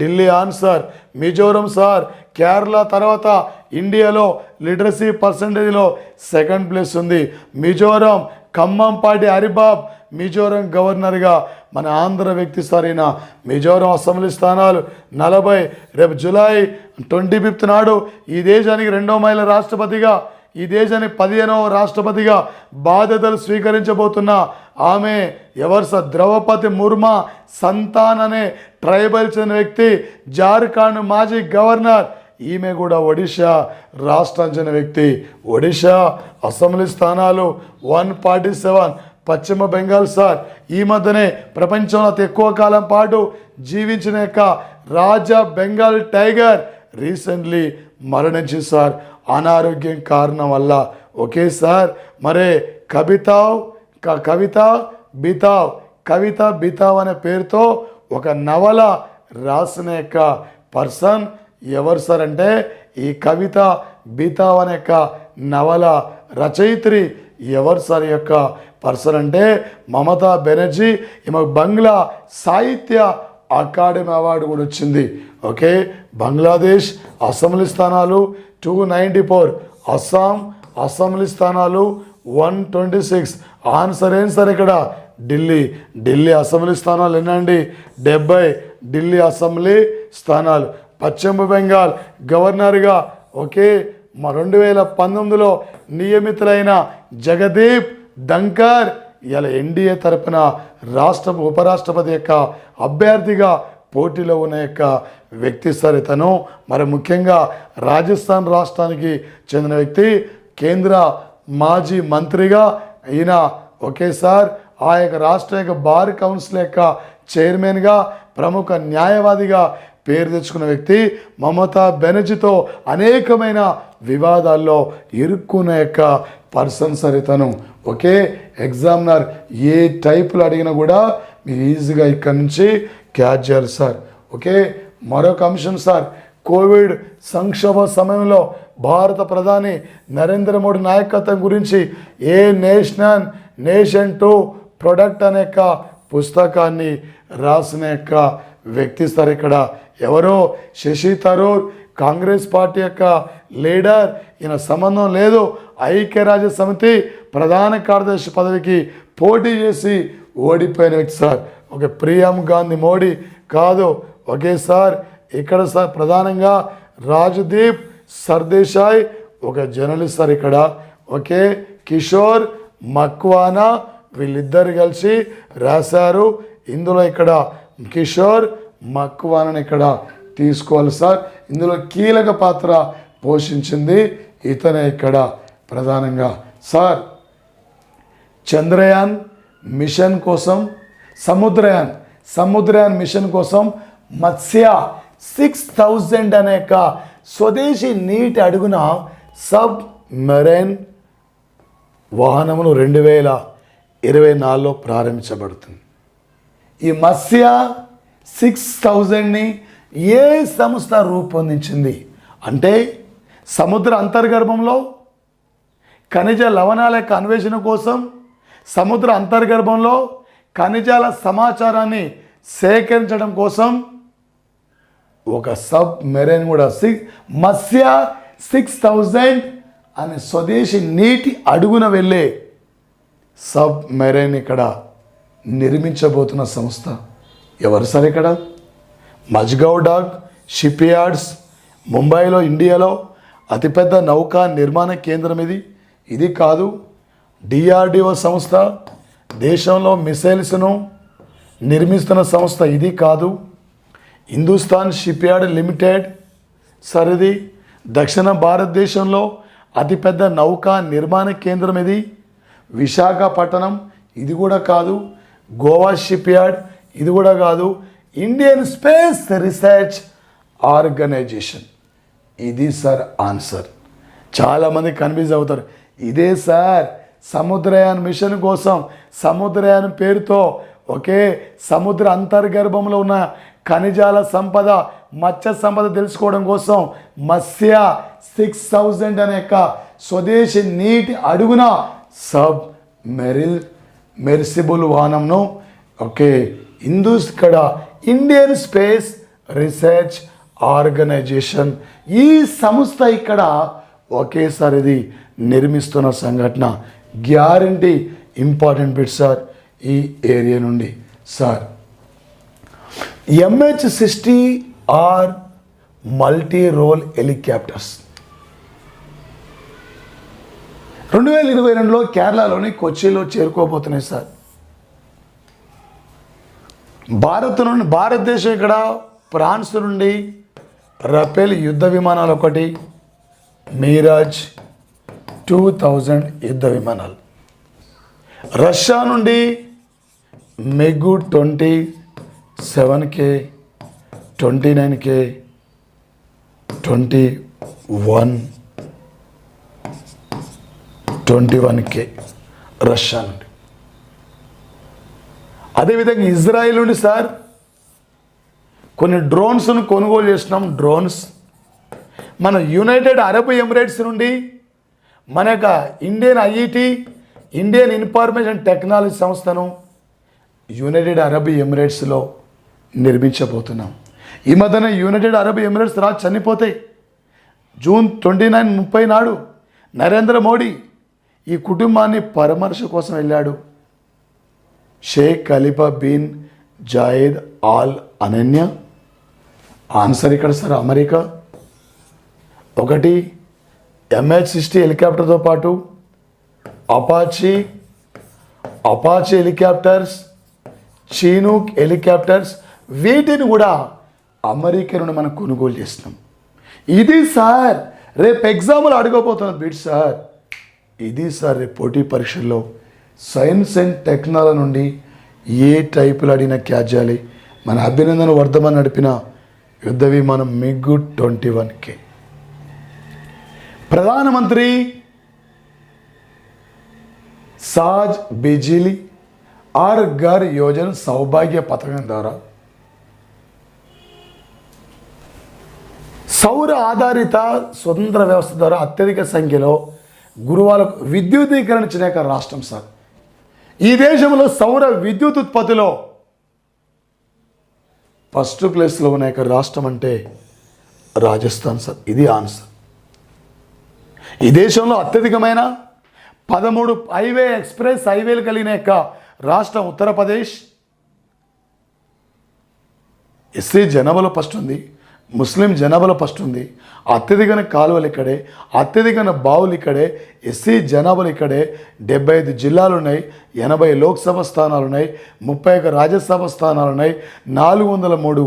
Speaker 2: ఢిల్లీ ఆన్సర్. మిజోరం సార్. కేరళ తర్వాత ఇండియాలో లిటరసీ పర్సంటేజ్లో 2nd ప్లేస్ ఉంది. మిజోరం ఖమ్మంపాటి హరిబాబ్ మిజోరం గవర్నర్గా మన ఆంధ్ర వ్యక్తి సార్. ఈయన మిజోరం అసెంబ్లీ స్థానాలు 40. రేపు జూలై 25 నాడు ఈ దేశానికి 2వ మహిళ రాష్ట్రపతిగా, ఈ దేశానికి 15వ రాష్ట్రపతిగా బాధ్యతలు స్వీకరించబోతున్న ఆమె ఎవరు సార్? ద్రౌపది ముర్ము సంతాన్ అనే ట్రైబల్ చెందిన వ్యక్తి, జార్ఖండ్ మాజీ గవర్నర్. ఈమె కూడా ఒడిషా రాష్ట్రం చెందిన వ్యక్తి. ఒడిషా అసెంబ్లీ స్థానాలు 147. పశ్చిమ బెంగాల్ సార్. ఈ మధ్యనే ప్రపంచంలో అతి ఎక్కువ కాలం పాటు జీవించిన యొక్క రాజా బెంగాల్ టైగర్ రీసెంట్లీ మరణించింది సార్ అనారోగ్యం కారణం వల్ల. Okay sir. మరే కవిత బితావ్ కవిత బితావ్ అనే పేరుతో ఒక నవల రాసిన యొక్క పర్సన్ ఎవరు సార్ అంటే ఈ కవిత బితావ్ అనే యొక్క నవల రచయిత్రి ఎవరు సార్ యొక్క పర్సన్ అంటే మమతా బెనర్జీ. ఈమె బంగ్లా సాహిత్య అకాడమీ అవార్డు కూడా వచ్చింది. ఓకే, బంగ్లాదేశ్ అసెంబ్లీ స్థానాలు 294, అస్సాం అసెంబ్లీ స్థానాలు 126. ఆన్సర్ ఏం సార్ ఇక్కడ ఢిల్లీ అసెంబ్లీ స్థానాలు ఎన్నండి 70 ఢిల్లీ అసెంబ్లీ స్థానాలు. పశ్చిమ బెంగాల్ గవర్నర్గా ఓకే 2019లో నియమితులైన జగదీప్ ధంకర్ ఇలా ఎన్డీఏ తరపున ఉపరాష్ట్రపతి యొక్క అభ్యర్థిగా పోటీలో ఉన్న యొక్క వ్యక్తి సార్ ఇతను. మరి ముఖ్యంగా రాజస్థాన్ రాష్ట్రానికి చెందిన వ్యక్తి, కేంద్ర మాజీ మంత్రిగా ఈయన ఓకే సార్ ఆ యొక్క రాష్ట్ర యొక్క బార్ కౌన్సిల్ యొక్క చైర్మన్గా ప్రముఖ న్యాయవాదిగా పేరు తెచ్చుకున్న వ్యక్తి. మమతా బెనర్జీతో అనేకమైన వివాదాల్లో ఇరుక్కున్న యొక్క పర్సన్ సార్ ఇతను. ఓకే, ఎగ్జామినర్ ఏ టైపులో అడిగినా కూడా మీరు ఈజీగా ఇక్కడ నుంచి క్యాచ్ చేయాలి సార్. ఓకే, మరొక అంశం సార్, కోవిడ్ సంక్షోభ సమయంలో భారత ప్రధాని నరేంద్ర మోడీ నాయకత్వం గురించి ఏ నేషన్ టు ప్రొడక్ట్ అనే యొక్క పుస్తకాన్ని రాసిన యొక్క వ్యక్తి సార్ ఇక్కడ ఎవరో శశి థరూర్, కాంగ్రెస్ పార్టీ యొక్క లీడర్. ఈయన సంబంధం లేదు, ఐక్యరాజ్య సమితి ప్రధాన కార్యదర్శి పదవికి పోటీ చేసి ఓడిపోయిన వ్యక్తి సార్. ఓకే, ప్రియాంక గాంధీ మోడీ కాదు. ఓకే సార్, ఇక్కడ సార్ ప్రధానంగా రాజ్దీప్ సర్దేశాయ్ ఒక జర్నలిస్ట్ సార్ ఇక్కడ. ఓకే, కిషోర్ మక్వానా వీళ్ళిద్దరు కలిసి రాశారు. ఇందులో ఇక్కడ కిషోర్ మక్వానాని ఇక్కడ తీసుకోవాలి సార్. ఇందులో కీలక పాత్ర పోషించింది ఇతనే ఇక్కడ ప్రధానంగా సార్. చంద్రయాన్ మిషన్ కోసం సముద్రయాన్ మిషన్ కోసం మత్స్య 6000 అనే యొక్క స్వదేశీ నీటి అడుగున సబ్ మెరైన్ వాహనమును 2024లో ప్రారంభించబడుతుంది. ఈ మత్స్య 6000ని ఏ సంస్థ రూపొందించింది అంటే సముద్ర అంతర్గర్భంలో ఖనిజ లవణాల యొక్క అన్వేషణ కోసం, సముద్ర అంతర్గర్భంలో ఖనిజాల సమాచారాన్ని సేకరించడం కోసం ఒక సబ్ మెరైన్ కూడా మత్స్య 6000 అనే స్వదేశీ నీటి అడుగున వెళ్ళే సబ్ మెరైన్ ఇక్కడ నిర్మించబోతున్న సంస్థ ఎవరు సార్ ఇక్కడ? మజ్గావ్ డాక్ షిప్ యార్డ్స్ ముంబైలో ఇండియాలో అతిపెద్ద నౌకా నిర్మాణ కేంద్రం ఇది కాదు. డిఆర్డిఓ సంస్థ దేశంలో మిసైల్స్ను నిర్మిస్తున్న సంస్థ ఇది కాదు. Hindustan ship yard limited sir ఇది దక్షిణ భారతదేశంలో అతిపెద్ద నౌకా నిర్మాణ కేంద్రం విశాఖపట్నం ఇది కూడా కాదు. గోవా షిప్ యార్డ్ ఇది కూడా కాదు. ఇండియన్ స్పేస్ రీసెర్చ్ ఆర్గనైజేషన్ ఇది సార్ ఆన్సర్. చాలామంది కన్ఫ్యూజ్ అవుతారు. ఇదే సార్ సముద్రయాన్ మిషన్ కోసం సముద్రయాన్ పేరుతో ఒకే సముద్ర అంతర్గర్భంలో ఉన్న ఖనిజాల సంపద, మత్స్య సంపద తెలుసుకోవడం కోసం మత్స్య 6000 అనే యొక్క స్వదేశీ నీటి అడుగున సబ్ మెర్సిబుల్ వాహనంను ఓకే ఇక్కడ ఇండియన్ స్పేస్ రీసెర్చ్ ఆర్గనైజేషన్ ఈ సంస్థ ఇక్కడ ఒకేసారి ఇది నిర్మిస్తున్న సంఘటన. గ్యారంటీ ఇంపార్టెంట్ బిట్ సార్ ఈ ఏరియా నుండి సార్. MH-60R మల్టీ రోల్ హెలికాప్టర్స్ 2022లో కేరళలోని కొచ్చిలో చేరుకోబోతున్నాయి సార్. భారతదేశం ఇక్కడ ఫ్రాన్స్ నుండి రఫేల్ యుద్ధ విమానాలు ఒకటి, మీరాజ్ 2000 యుద్ధ విమానాలు, రష్యా నుండి మెగు 27K 29K 21K రష్యా నుండి. అదేవిధంగా ఇజ్రాయెల్ నుండి సార్ కొన్ని డ్రోన్స్ను కొనుగోలు చేసినాం. డ్రోన్స్ మన యునైటెడ్ అరబ్ ఎమిరేట్స్ నుండి మన యొక్క Indian IIT Indian information technology సంస్థను యునైటెడ్ అరబ్ ఎమిరేట్స్లో నిర్మించబోతున్నాం. ఈ మధ్యన యునైటెడ్ అరబ్ ఎమిరేట్స్ రాజు చనిపోతే జూన్ 29, 30 నాడు నరేంద్ర మోడీ ఈ కుటుంబాన్ని పరామర్శ కోసం వెళ్ళాడు. Sheikh Khalifa bin Zayed Al అనన్య. ఆన్సర్ ఇక్కడ సార్ అమెరికా. ఒకటి MH-60 హెలికాప్టర్తో పాటు అపాచీ హెలికాప్టర్స్, చీనూక్ హెలికాప్టర్స్, వీటిని కూడా అమెరికా నుండి మనం కొనుగోలు చేస్తున్నాం. ఇది సార్ రేపు ఎగ్జామ్లు అడగబోతున్నది బిట్ సార్. ఇది సార్ రేపు పోటీ పరీక్షల్లో సైన్స్ అండ్ టెక్నాలజీ నుండి ఏ టైపులు అడిగినా క్యాచ్ చేయాలి. మన అభినందన వర్ధమాన్ నడిపిన యుద్ధ విమానం మిగ్ 21K. ప్రధానమంత్రి సాజ్ బిజిలీ ఆర్ ఘర్ యోజన సౌభాగ్య పథకం ద్వారా సౌర ఆధారిత స్వతంత్ర వ్యవస్థ ద్వారా అత్యధిక సంఖ్యలో గురువాలకు విద్యుదీకరణ చేయక రాష్ట్రం సార్. ఈ దేశంలో సౌర విద్యుత్ ఉత్పత్తిలో ఫస్ట్ ప్లేస్లో ఉన్న యొక్క రాష్ట్రం అంటే రాజస్థాన్ సార్. ఇది ఆన్సర్. ఈ దేశంలో అత్యధికమైన 13 ఎక్స్ప్రెస్ హైవేలు కలిగిన యొక్క రాష్ట్రం ఉత్తరప్రదేశ్. ఎస్సీ జనాభాలో ఫస్ట్ ఉంది, ముస్లిం జనాభాలో ఫస్ట్ ఉంది. అత్యధికమైన కాలువలు ఇక్కడే, అత్యధికమైన బావులు ఇక్కడే, ఎస్సీ జనాభాలు ఇక్కడే. 75 జిల్లాలు ఉన్నాయి, 80 లోక్సభ స్థానాలు ఉన్నాయి, 31 రాజ్యసభ స్థానాలు ఉన్నాయి, 403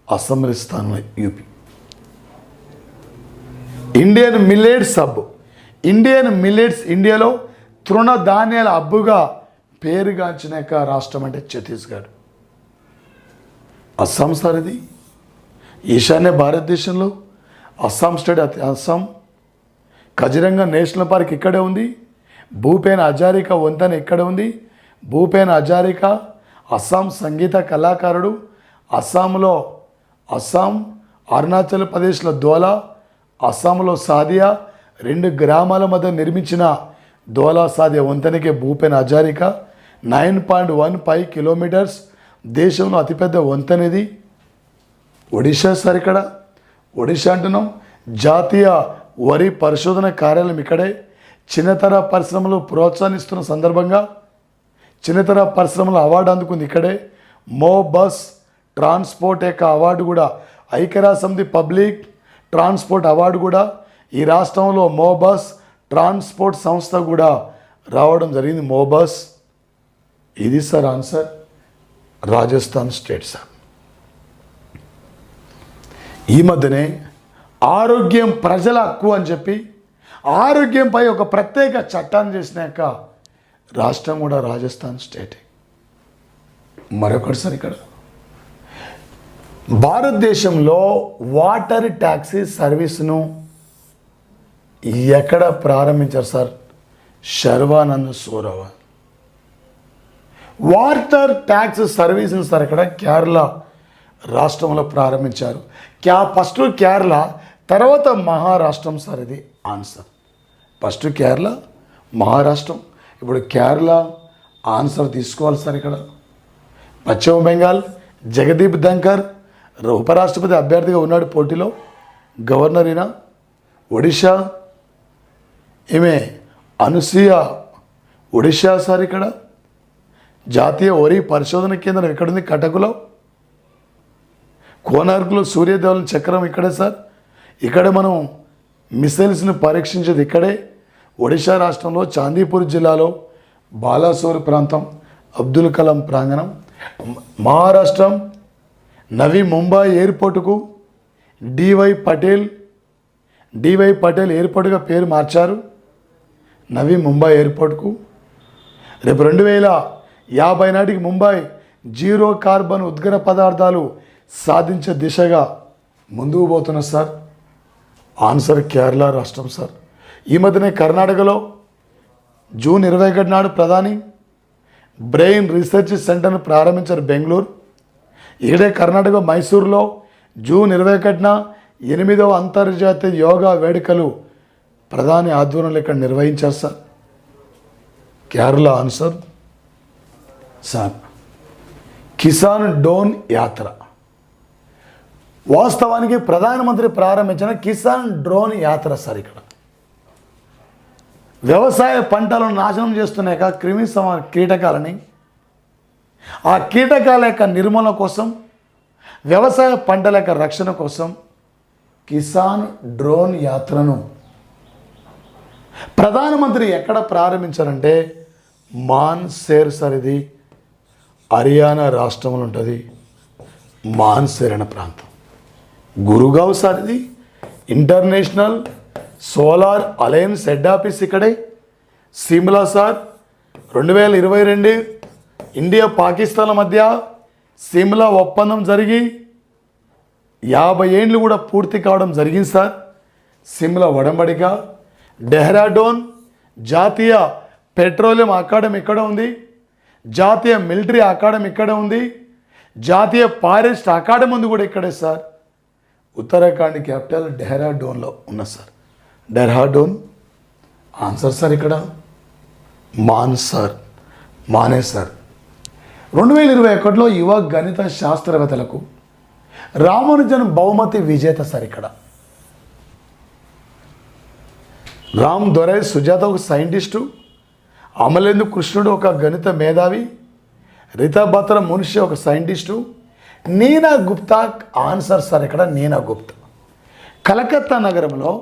Speaker 2: అసెంబ్లీ స్థానాలు ఉన్నాయి UP. Indian millets hub. Indian millets ఇండియాలో తృణధాన్యాల హబ్బుగా పేరుగాంచిన యొక్క రాష్ట్రం అంటే ఛత్తీస్గఢ్. అస్సాం సార్ ఇది ఈశాన్య భారతదేశంలో Assam state. Assam Kaziranga national park ఇక్కడే ఉంది. భూపేన్ హజారికా వంతెన ఇక్కడే ఉంది. భూపేన్ హజారికా అస్సాం సంగీత కళాకారుడు. అస్సాంలో అరుణాచల్ ప్రదేశ్లో ధోలా, అస్సాంలో సాదియా, 2 గ్రామాల మధ్య నిర్మించిన ధోలా సాదియా వంతెనకే భూపేన్ హజారికా. 9.15 కిలోమీటర్స్. దేశంలో అతిపెద్ద వంతెన ఇది. ఒడిషా సార్ ఇక్కడ ఒడిషా అంటున్నాం. జాతీయ వరి పరిశోధన కార్యాలయం ఇక్కడే. చిన్నతర పరిశ్రమలు ప్రోత్సహిస్తున్న సందర్భంగా చిన్నతర పరిశ్రమల అవార్డు అందుకుంది ఇక్కడే. మో బస్ ట్రాన్స్పోర్ట్ యొక్క అవార్డు కూడా ఐక్యరాజ్యసమితి పబ్లిక్ ట్రాన్స్పోర్ట్ అవార్డు కూడా ఈ రాష్ట్రంలో మో బస్ ట్రాన్స్పోర్ట్ సంస్థ కూడా రావడం జరిగింది. మో బస్. ఇది sir answer. Rajasthan state sir. ఈ మధ్యనే ఆరోగ్యం ప్రజల హక్కు అని చెప్పి ఆరోగ్యంపై ఒక ప్రత్యేక చట్టాన్ని చేసిన యొక్క రాష్ట్రం కూడా రాజస్థాన్ స్టేటే. మరొకటి సార్ ఇక్కడ భారతదేశంలో వాటర్ ట్యాక్సీ సర్వీస్ను ఎక్కడ ప్రారంభించారు sir? Sharwanand Sonowal. Water tax సర్వీస్ని సార్ ఇక్కడ కేరళ రాష్ట్రంలో ప్రారంభించారు. ఫస్ట్ కేరళ, తర్వాత మహారాష్ట్రం సార్. ఇది ఆన్సర్. ఫస్ట్ కేరళ, మహారాష్ట్రం. ఇప్పుడు కేరళ ఆన్సర్ తీసుకోవాలి సార్. ఇక్కడ పశ్చిమ బెంగాల్ జగదీప్ ధంకర్ ఉపరాష్ట్రపతి అభ్యర్థిగా ఉన్నాడు పోటీలో. గవర్నర్ ఈయన. ఒడిషా ఈమె అనసూయ ఒడిషా సార్. ఇక్కడ జాతీయ వరి పరిశోధన కేంద్రం ఎక్కడుంది? కటకులో. కోనార్కులో సూర్యదేవుల చక్రం ఇక్కడే సార్. ఇక్కడే మనం మిసైల్స్ని పరీక్షించేది ఇక్కడే. ఒడిషా రాష్ట్రంలో చాందీపూర్ జిల్లాలో బాలాసోర్ ప్రాంతం అబ్దుల్ కలాం ప్రాంగణం. మహారాష్ట్రం నవీ ముంబై ఎయిర్పోర్టుకు డివై పటేల్ ఎయిర్పోర్టుగా పేరు మార్చారు. నవీ ముంబై ఎయిర్పోర్టుకు. రేపు 2050 నాటికి ముంబై జీరో కార్బన్ ఉద్గార పదార్థాలు సాధించే దిశగా ముందుకు పోతున్నారు సార్. ఆన్సర్ కేరళ రాష్ట్రం సార్. ఈ మధ్యనే కర్ణాటకలో జూన్ 21 నాడు ప్రధాని బ్రెయిన్ రీసెర్చ్ సెంటర్ను ప్రారంభించారు బెంగళూరు. ఇక్కడే కర్ణాటక మైసూరులో జూన్ 21న 8వ అంతర్జాతీయ యోగా వేడుకలు ప్రధాని ఆధ్వర్యంలో ఇక్కడ నిర్వహించారు sir. Kerala answer sir Kisan drone Yatra. వాస్తవానికి ప్రధానమంత్రి ప్రారంభించిన కిసాన్ డ్రోన్ యాత్ర సార్. ఇక్కడ వ్యవసాయ పంటలను నాశనం చేస్తున్నాయి క్రిమి కీటకాలని, ఆ కీటకాల యొక్క నిర్మూలన కోసం, వ్యవసాయ పంటల యొక్క రక్షణ కోసం కిసాన్ డ్రోన్ యాత్రను ప్రధానమంత్రి ఎక్కడ ప్రారంభించారంటే మాన్సేర్ సార్. ఇది హర్యానా రాష్ట్రంలో ఉంటుంది. మాన్సేర్ అనే ప్రాంతం. గురుగావ్ సార్. ఇది international solar alliance head office ఇక్కడే. సిమ్లా సార్ 2022 ఇండియా పాకిస్తాన్ల మధ్య సిమ్లా ఒప్పందం జరిగి 50 ఏండ్లు కూడా పూర్తి కావడం జరిగింది సార్. సిమ్లా ఒడంబడిక. డెహ్రాడూన్ జాతీయ పెట్రోలియం అకాడమీ ఇక్కడ ఉంది. జాతీయ మిలిటరీ అకాడమీ ఇక్కడ ఉంది. జాతీయ ఫారెస్ట్ అకాడమీ ఉంది కూడా ఇక్కడే సార్. ఉత్తరాఖండ్ క్యాపిటల్ డెహ్రాడూన్లో ఉన్న సార్. Dehradun answer sir. ఇక్కడ మానే సార్. 2021లో యువ గణిత శాస్త్రవేత్తలకు రామానుజన్ బహుమతి విజేత సార్. ఇక్కడ రామ్ దొరై సుజాత ఒక సైంటిస్టు, అమలేందు కృష్ణుడు ఒక గణిత మేధావి, రితాభద్ర మున్షి ఒక scientist, Neena Gupta answer sir. ఇక్కడ నీనా గుప్తా కలకత్తా నగరంలో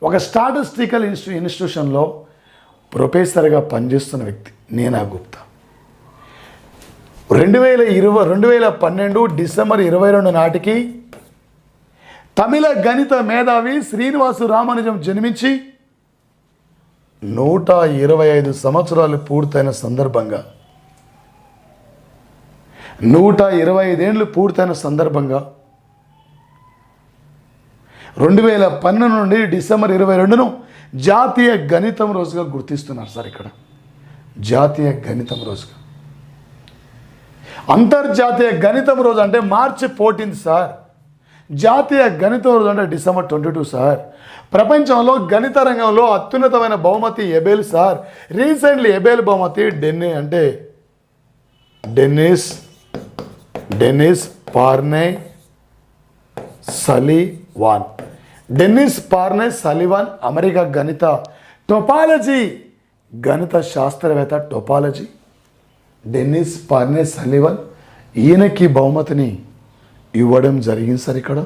Speaker 2: ఒక స్టాటిస్టికల్ ఇన్స్టిట్యూషన్లో ప్రొఫెసర్గా పనిచేస్తున్న వ్యక్తి నీనా గుప్తా. 2012 డిసెంబర్ 22 నాటికి తమిళ గణిత మేధావి శ్రీనివాసు రామానుజం జన్మించి 125 సంవత్సరాలు పూర్తయిన సందర్భంగా 125 ఏండ్లు పూర్తయిన సందర్భంగా 2012 నుండి డిసెంబర్ 22ను జాతీయ గణితం రోజుగా గుర్తిస్తున్నారు సార్. ఇక్కడ జాతీయ గణితం రోజుగా. అంతర్జాతీయ గణితం రోజు అంటే మార్చి 14 సార్. జాతీయ గణితం రోజు అంటే డిసెంబర్ 22 సార్. ప్రపంచంలో గణిత రంగంలో అత్యున్నతమైన బహుమతి ఎబెల్ సార్. రీసెంట్లీ ఎబెల్ బహుమతి Dennis Parnell Sullivan. Dennis Parnell Sullivan America గణిత టోపాలజీ గణిత శాస్త్రవేత్త. టోపాలజీ డెన్నిస్ పార్నే సలివాన్ ఈయనకి బహుమతిని ఇవ్వడం జరిగింది సార్. ఇక్కడ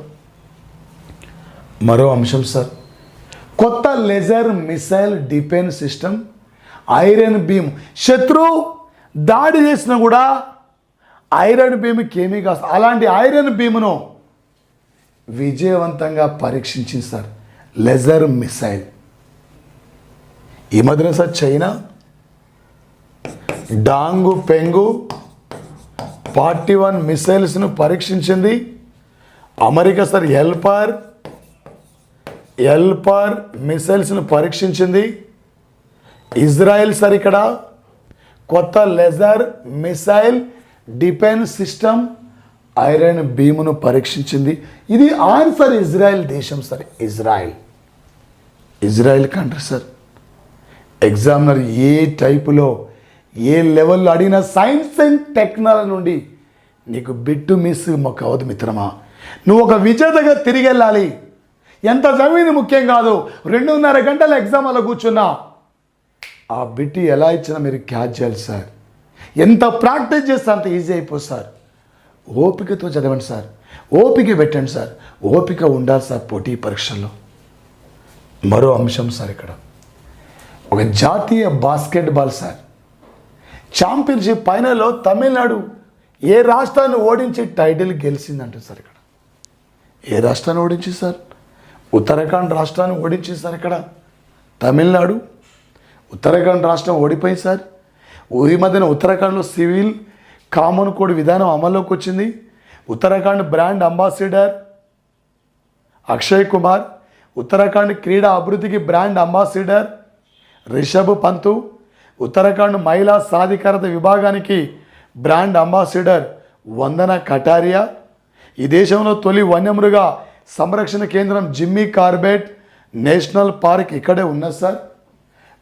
Speaker 2: మరో అంశం సార్. కొత్త laser missile defence system iron beam. శత్రువు దాడి చేసినా కూడా ఐరన్ బీమ్కి ఏమీ కాదు. అలాంటి ఐరన్ బీమ్ను విజయవంతంగా పరీక్షించింది సార్ లేజర్ మిసైల్. ఈ మధ్యన సార్ చైనా డాంగు పెంగు 41 మిసైల్స్ను పరీక్షించింది. అమెరికా సార్ ఎల్పర్ మిసైల్స్ను పరీక్షించింది. ఇజ్రాయెల్ సార్ ఇక్కడ కొత్త laser missile defence system iron బీమును పరీక్షించింది. ఇది ఆన్సర్ ఇజ్రాయెల్ దేశం సార్. Israel country sir. ఎగ్జామినర్ ఏ టైపులో ఏ లెవెల్లో అడిగిన సైన్స్ అండ్ టెక్నాలజీ నుండి నీకు బిట్టు మిస్ మాకు అవదు మిత్రమా. నువ్వు ఒక విజేతగా తిరిగి వెళ్ళాలి. ఎంత చదివింది ముఖ్యం కాదు. 2.5 గంటల ఎగ్జామ్ అలా కూర్చున్నా ఆ బిట్టి ఎలా ఇచ్చినా మీరు క్యాచ్ చేయాలి సార్. ఎంత ప్రాక్టీస్ చేస్తే అంత ఈజీ అయిపోతుంది సార్. ఓపికతో చదవండి సార్. ఓపిక పెట్టండి సార్. ఓపిక ఉండాలి సార్ పోటీ పరీక్షల్లో. మరో అంశం సార్. ఇక్కడ ఒక జాతీయ బాస్కెట్బాల్ సార్ ఛాంపియన్షిప్ ఫైనల్లో తమిళనాడు ఏ రాష్ట్రాన్ని ఓడించి టైటిల్ గెలిచిందంట సార్. ఇక్కడ ఏ రాష్ట్రాన్ని ఓడించి సార్? ఉత్తరాఖండ్ రాష్ట్రాన్ని ఓడించి సార్. ఇక్కడ తమిళనాడు ఉత్తరాఖండ్ రాష్ట్రం ఓడిపోయింది సార్. ఈ మధ్యన ఉత్తరాఖండ్లో సివిల్ కామన్ కోడ్ విధానం అమల్లోకి వచ్చింది. ఉత్తరాఖండ్ బ్రాండ్ అంబాసిడర్ అక్షయ్ కుమార్, ఉత్తరాఖండ్ క్రీడా అభివృద్ధికి బ్రాండ్ అంబాసిడర్ రిషబ్ పంతు, ఉత్తరాఖండ్ మహిళా సాధికారత విభాగానికి బ్రాండ్ అంబాసిడర్ వందన కటారియా. ఈ దేశంలో తొలి వన్యమృగ సంరక్షణ కేంద్రం జిమ్మీ కార్బెట్ నేషనల్ పార్క్ ఇక్కడే ఉన్నది sir.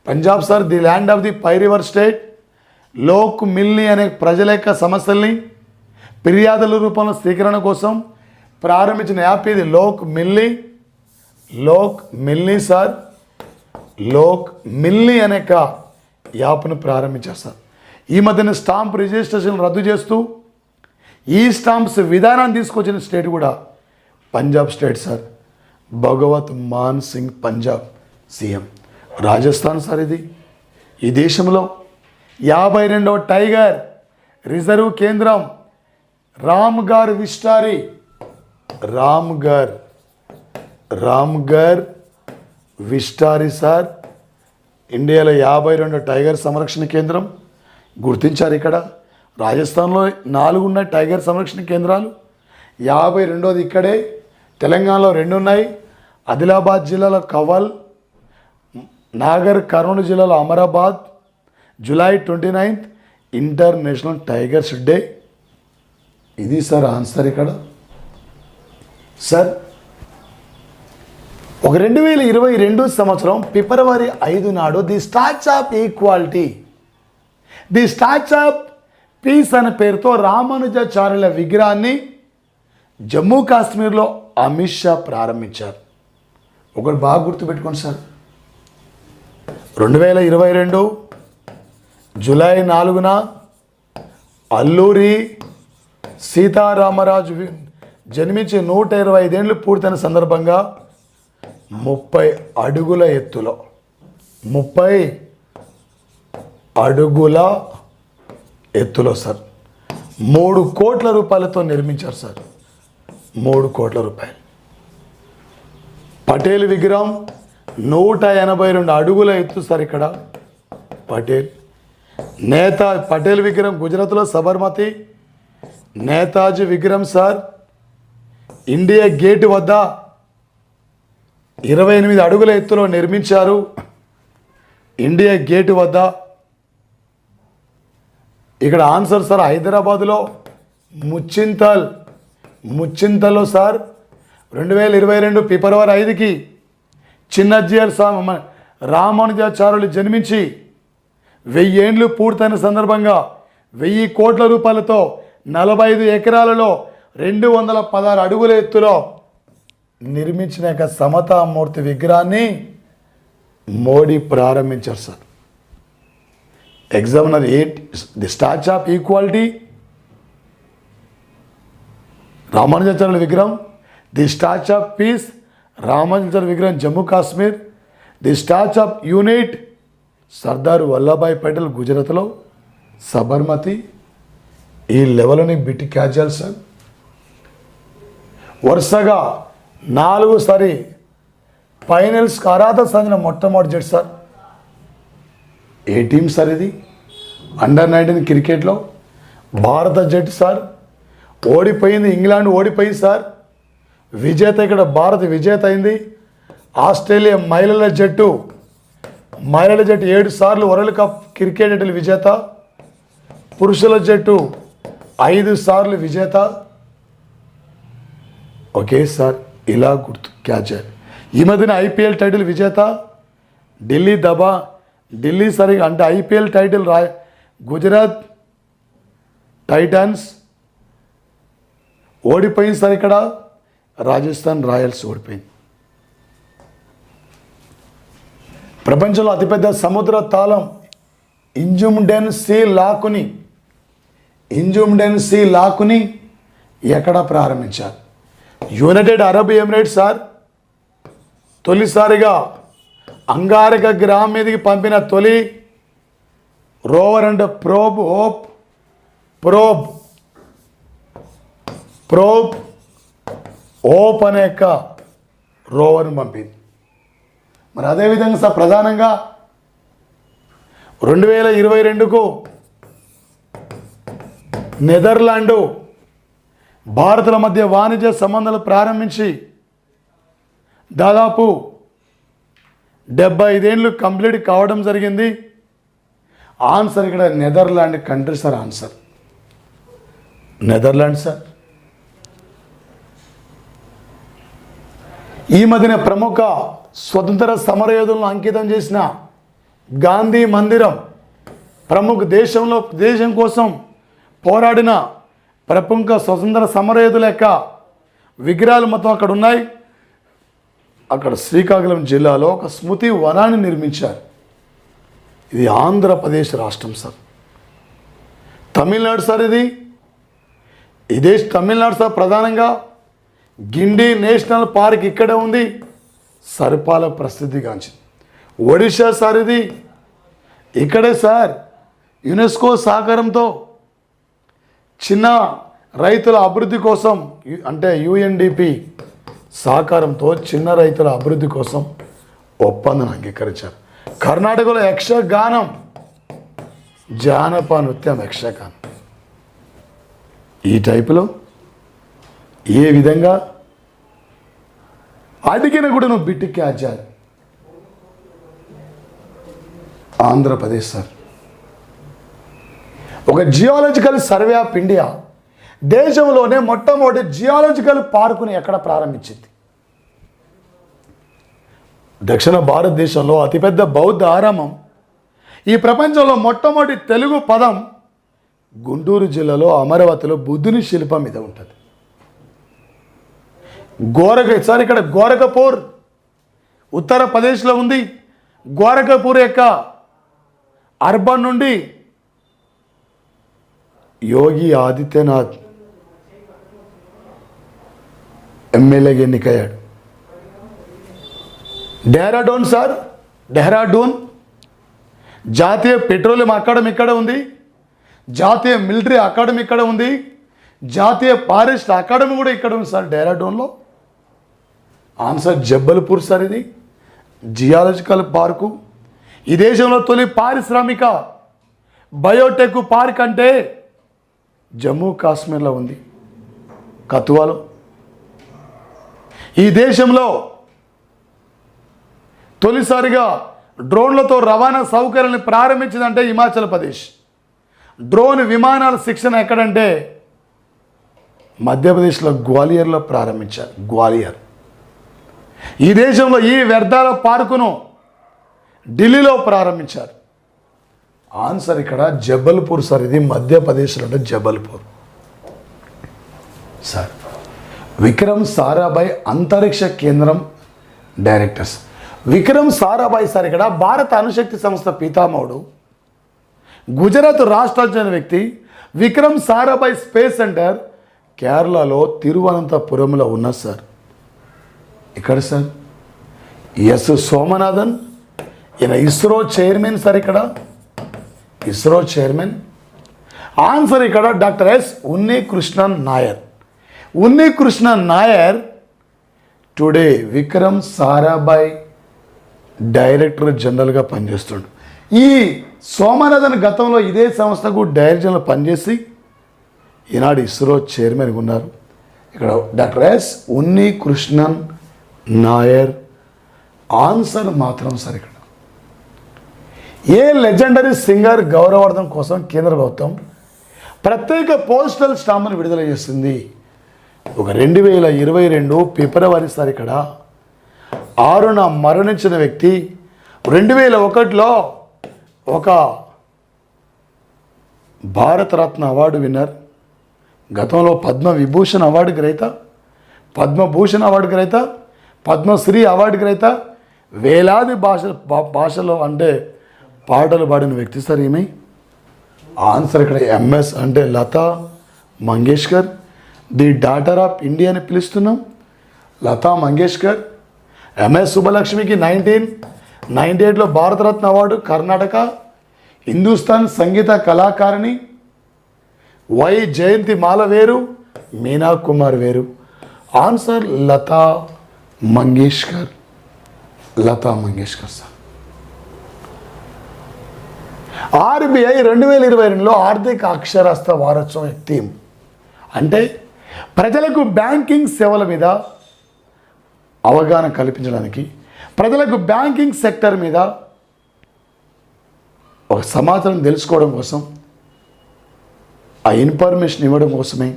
Speaker 2: Punjab sir the land of the five river state. Lok Milni అనే ప్రజల యొక్క సమస్యల్ని ఫిర్యాదుల రూపంలో స్వీకరణ కోసం ప్రారంభించిన యాప్ ఇది లోక్ మిల్ని. లోక్ మిల్ని సార్, లోక్ మిల్ని అనే యాప్ను ప్రారంభించారు సార్. ఈ మధ్యన స్టాంప్ రిజిస్ట్రేషన్ రద్దు చేస్తూ ఈ స్టాంప్స్ విధానాన్ని తీసుకొచ్చిన స్టేట్ కూడా పంజాబ్ స్టేట్ సార్. భగవత్ మాన్ సింగ్ పంజాబ్ సీఎం. రాజస్థాన్ సార్ ఇది. ఈ దేశంలో 52వ టైగర్ రిజర్వ్ కేంద్రం రామ్గర్ విస్టారి. రామ్గర్ విస్టారి సార్. ఇండియాలో 52వ టైగర్ సంరక్షణ కేంద్రం గుర్తించారు. ఇక్కడ రాజస్థాన్లో 4 ఉన్నాయి టైగర్ సంరక్షణ కేంద్రాలు. 52వది ఇక్కడే. తెలంగాణలో 2 ఉన్నాయి. ఆదిలాబాద్ జిల్లాలో కవల్, నాగర్ కర్నూలు జిల్లాలో Amrabad. July 29 international tigers day. ఇది సార్ ఆన్సర్ ఇక్కడ. సార్ ఒక 2022 సంవత్సరం ఫిబ్రవరి 5 నాడు the statue of equality, the statue of peace అనే పేరుతో రామానుజాచార్యుల విగ్రహాన్ని జమ్మూ కాశ్మీర్లో అమిత్ షా ప్రారంభించారు. ఒకటి బాగా గుర్తుపెట్టుకోండి సార్. 2022 జూలై 4న అల్లూరి సీతారామరాజు జన్మించి 125 ఏళ్ళు పూర్తయిన సందర్భంగా 30 అడుగుల ఎత్తులో 30 అడుగుల ఎత్తులో సార్ 3 కోట్ల రూపాయలతో నిర్మించారు సార్. 3 కోట్ల రూపాయలు. పటేల్ విగ్రహం 182 అడుగుల ఎత్తు సార్. ఇక్కడ పటేల్ విగ్రహం గుజరాత్లో సబర్మతి. నేతాజీ విగ్రహం సార్ ఇండియా గేట్ వద్ద 28 అడుగుల ఎత్తులో నిర్మించారు. ఇండియా గేట్ వద్ద. ఇక్కడ ఆన్సర్ సార్ హైదరాబాదులో ముచ్చింతల్లో సార్ 2022 ఫిబ్రవరి 5కి చిన్నజీఆర్ స్వామి రామానుజాచార్యులు జన్మించి 1000 ఏండ్లు పూర్తయిన సందర్భంగా 1000 కోట్ల రూపాయలతో 45 ఎకరాలలో 216 అడుగుల ఎత్తులో నిర్మించిన సమతామూర్తి విగ్రహాన్ని మోడీ ప్రారంభించారు sir. Examiner 8 the statue of equality, రామానుజాచార్యుల విగ్రహం. ది స్టాచ్యూ ఆఫ్ పీస్, రామానుజాచార్యుల విగ్రహం Jammu Kashmir. The statue of unit, Sardar Vallabhbhai Patel గుజరాత్లో సబర్మతి. ఈ లెవెల్ని బిట్టి క్యాచ్ చేయాలి సార్. వరుసగా 4సారి ఫైనల్స్కి అర్హత సాధించిన మొట్టమొదటి జట్టు సార్. ఏ టీం సార్ ఇది? అండర్-19 క్రికెట్లో భారత జట్టు సార్. ఓడిపోయింది, ఇంగ్లాండ్ ఓడిపోయింది సార్. విజేత ఇక్కడ భారత్ విజేత అయింది. ఆస్ట్రేలియా మహిళల జట్టు 7 సార్లు వరల్డ్ కప్ క్రికెట్ టైటిల్ విజేత. పురుషుల జట్టు 5 సార్లు విజేత. ఓకే సార్, ఇలా గుర్తు క్యాచ్. ఈ మధ్యన ఐపీఎల్ టైటిల్ విజేత ఢిల్లీ సరిగా అంటే ఐపీఎల్ టైటిల్ గుజరాత్ టైటన్స్ ఓడిపోయింది సార్. ఇక్కడ రాజస్థాన్ రాయల్స్ ఓడిపోయింది. ప్రపంచంలో అతిపెద్ద సముద్ర తాళం ఇంజుమ్డెన్ సీ లాకుని ఎక్కడ ప్రారంభించారు? United Arab Emirates sir. తొలిసారిగా అంగారక గ్రహం మీదకి పంపిన తొలి రోవర్ అండ్ ప్రోబ్ ఓప్ అనే రోవర్ను పంపింది. మరి అదేవిధంగా సార్ ప్రధానంగా 2022కు నెదర్లాండు భారత్ల మధ్య వాణిజ్య సంబంధాలు ప్రారంభించి దాదాపు 75 ఏళ్ళు కంప్లీట్ కావడం జరిగింది. ఆన్సర్ ఇక్కడ Netherland country sir. Answer Netherland sir. ఈ మధ్యన ప్రముఖ స్వతంత్ర సమరయోధులను అంకితం చేసిన గాంధీ మందిరం, ప్రముఖ దేశం కోసం పోరాడిన ప్రముఖ స్వతంత్ర సమరయోధుల యొక్క విగ్రహాలు మొత్తం అక్కడ ఉన్నాయి. అక్కడ శ్రీకాకుళం జిల్లాలో ఒక స్మృతి వనాన్ని నిర్మించారు. ఇది ఆంధ్రప్రదేశ్ రాష్ట్రం సార్. తమిళనాడు సార్. ఇదే తమిళనాడు సార్. ప్రధానంగా గిండి నేషనల్ పార్క్ ఇక్కడే ఉంది, సరిపాల ప్రసిద్ధిగాంచింది. ఒడిషా సార్. ఇది ఇక్కడే సార్. యునెస్కో సహకారంతో చిన్న రైతుల అభివృద్ధి కోసం, అంటే యుఎన్డిపి సహకారంతో చిన్న రైతుల అభివృద్ధి కోసం ఒప్పందం అంగీకరించారు. కర్ణాటకలో యక్షగానం, జానపద నృత్యం యక్షగానం. ఈ టైపులో ఏ విధంగా అడిగిన కూడా నువ్వు బిట్టుకి ఆచాలి. ఆంధ్రప్రదేశ్ సార్. ఒక జియాలజికల్ సర్వే ఆఫ్ ఇండియా దేశంలోనే మొట్టమొదటి జియాలజికల్ పార్కుని ఎక్కడ ప్రారంభించింది? దక్షిణ భారతదేశంలో అతిపెద్ద బౌద్ధ ఆరామం, ఈ ప్రపంచంలో మొట్టమొదటి తెలుగు పదం గుంటూరు జిల్లాలో అమరావతిలో బుద్ధుని శిల్పం మీద ఉంటుంది. సార్ ఇక్కడ గోరఖపూర్ ఉత్తరప్రదేశ్లో ఉంది. గోరఖపూర్ యొక్క అర్బన్ నుండి యోగి ఆదిత్యనాథ్ ఎమ్మెల్యేగా ఎన్నికయ్యాడు. డెహ్రాడూన్ సార్. డెహ్రాడూన్ జాతీయ పెట్రోలియం అకాడమీ ఇక్కడ ఉంది, జాతీయ మిలిటరీ అకాడమీ ఇక్కడ ఉంది, జాతీయ ఫారెస్ట్ అకాడమీ కూడా ఇక్కడ ఉంది సార్ డెహ్రాడూన్లో. Answer Jabalpur sir. ఇది జియాలజికల్ పార్కు. ఈ దేశంలో తొలి పారిశ్రామిక బయోటెక్ పార్క్ అంటే జమ్మూ కాశ్మీర్లో ఉంది, కతువాలో. ఈ దేశంలో తొలిసారిగా డ్రోన్లతో రవాణా సౌకర్యాన్ని ప్రారంభించిందంటే హిమాచల్ ప్రదేశ్. డ్రోన్ విమానాల శిక్షణ ఎక్కడంటే మధ్యప్రదేశ్లో గ్వాలియర్లో ప్రారంభించారు. గ్వాలియర్. ఈ దేశంలో ఈ వ్యర్థాల పార్కును ఢిల్లీలో ప్రారంభించారు. ఆన్సర్ ఇక్కడ జబల్పూర్ సార్. ఇది మధ్యప్రదేశ్లో ఉండే జబల్పూర్ సార్. విక్రమ్ సారాభాయ్ అంతరిక్ష కేంద్రం డైరెక్టర్స్. విక్రమ్ సారాభాయ్ సార్ ఇక్కడ భారత అణుశక్తి సంస్థ పితామహుడు, గుజరాత్ రాష్ట్రానికి చెందిన వ్యక్తి. విక్రమ్ సారాభాయ్ స్పేస్ సెంటర్ కేరళలో తిరువనంతపురంలో ఉన్నది సార్. ఇక్కడ సార్ ఎస్ సోమనాథన్, ఈయన ఇస్రో చైర్మన్ సార్. ఇక్కడ ఇస్రో చైర్మన్. ఆన్సర్ ఇక్కడ doctor yes Unnikrishnan Nair. Unnikrishnan Nair today Vikram Sarabhai director జనరల్గా పనిచేస్తుండు. ఈ సోమనాథన్ గతంలో ఇదే సంస్థకు డైరెక్టర్ జనరల్ పనిచేసి ఈనాడు ఇస్రో చైర్మన్ ఉన్నారు. ఇక్కడ doctor yes Unnikrishnan Nair. Answer మాత్రం సార్ ఇక్కడ ఏ లెజెండరీ సింగర్ గౌరవార్థం కోసం కేంద్ర ప్రభుత్వం ప్రత్యేక పోస్టల్ స్టాంపును విడుదల చేస్తుంది? ఒక 2022 ఫిబ్రవరి సార్. ఇక్కడ 6న మరణించిన వ్యక్తి 2001లో ఒక భారతరత్న అవార్డు విన్నర్, గతంలో పద్మవిభూషణ్ అవార్డు గ్రహీత, పద్మభూషణ్ అవార్డు గ్రహీత, పద్మశ్రీ అవార్డు గ్రహీత, వేలాది భాషలో అంటే పాటలు పాడిన వ్యక్తి సార్ ఈమె. ఆన్సర్ ఇక్కడ ఎంఎస్ అంటే Lata Mangeshkar, the daughter of India అని పిలుస్తున్నాం. లతా మంగేష్కర్. ఎంఎస్ సుబ్బలక్ష్మికి 1998లో భారతరత్న అవార్డు, కర్ణాటక. హిందుస్థాన్ సంగీత కళాకారిణి. వై జయంతి మాల వేరు, మీనా కుమార్ వేరు. Answer Lata Mangeshkar. Lata Mangeshkar sir. RBI 2022లో ఆర్థిక అక్షరాస్యత వారోత్సవం థీమ్ అంటే ప్రజలకు బ్యాంకింగ్ సేవల మీద అవగాహన కల్పించడానికి, ప్రజలకు బ్యాంకింగ్ సెక్టర్ మీద ఒక సమాచారం తెలుసుకోవడం కోసం, ఆ ఇన్ఫర్మేషన్ ఇవ్వడం కోసమే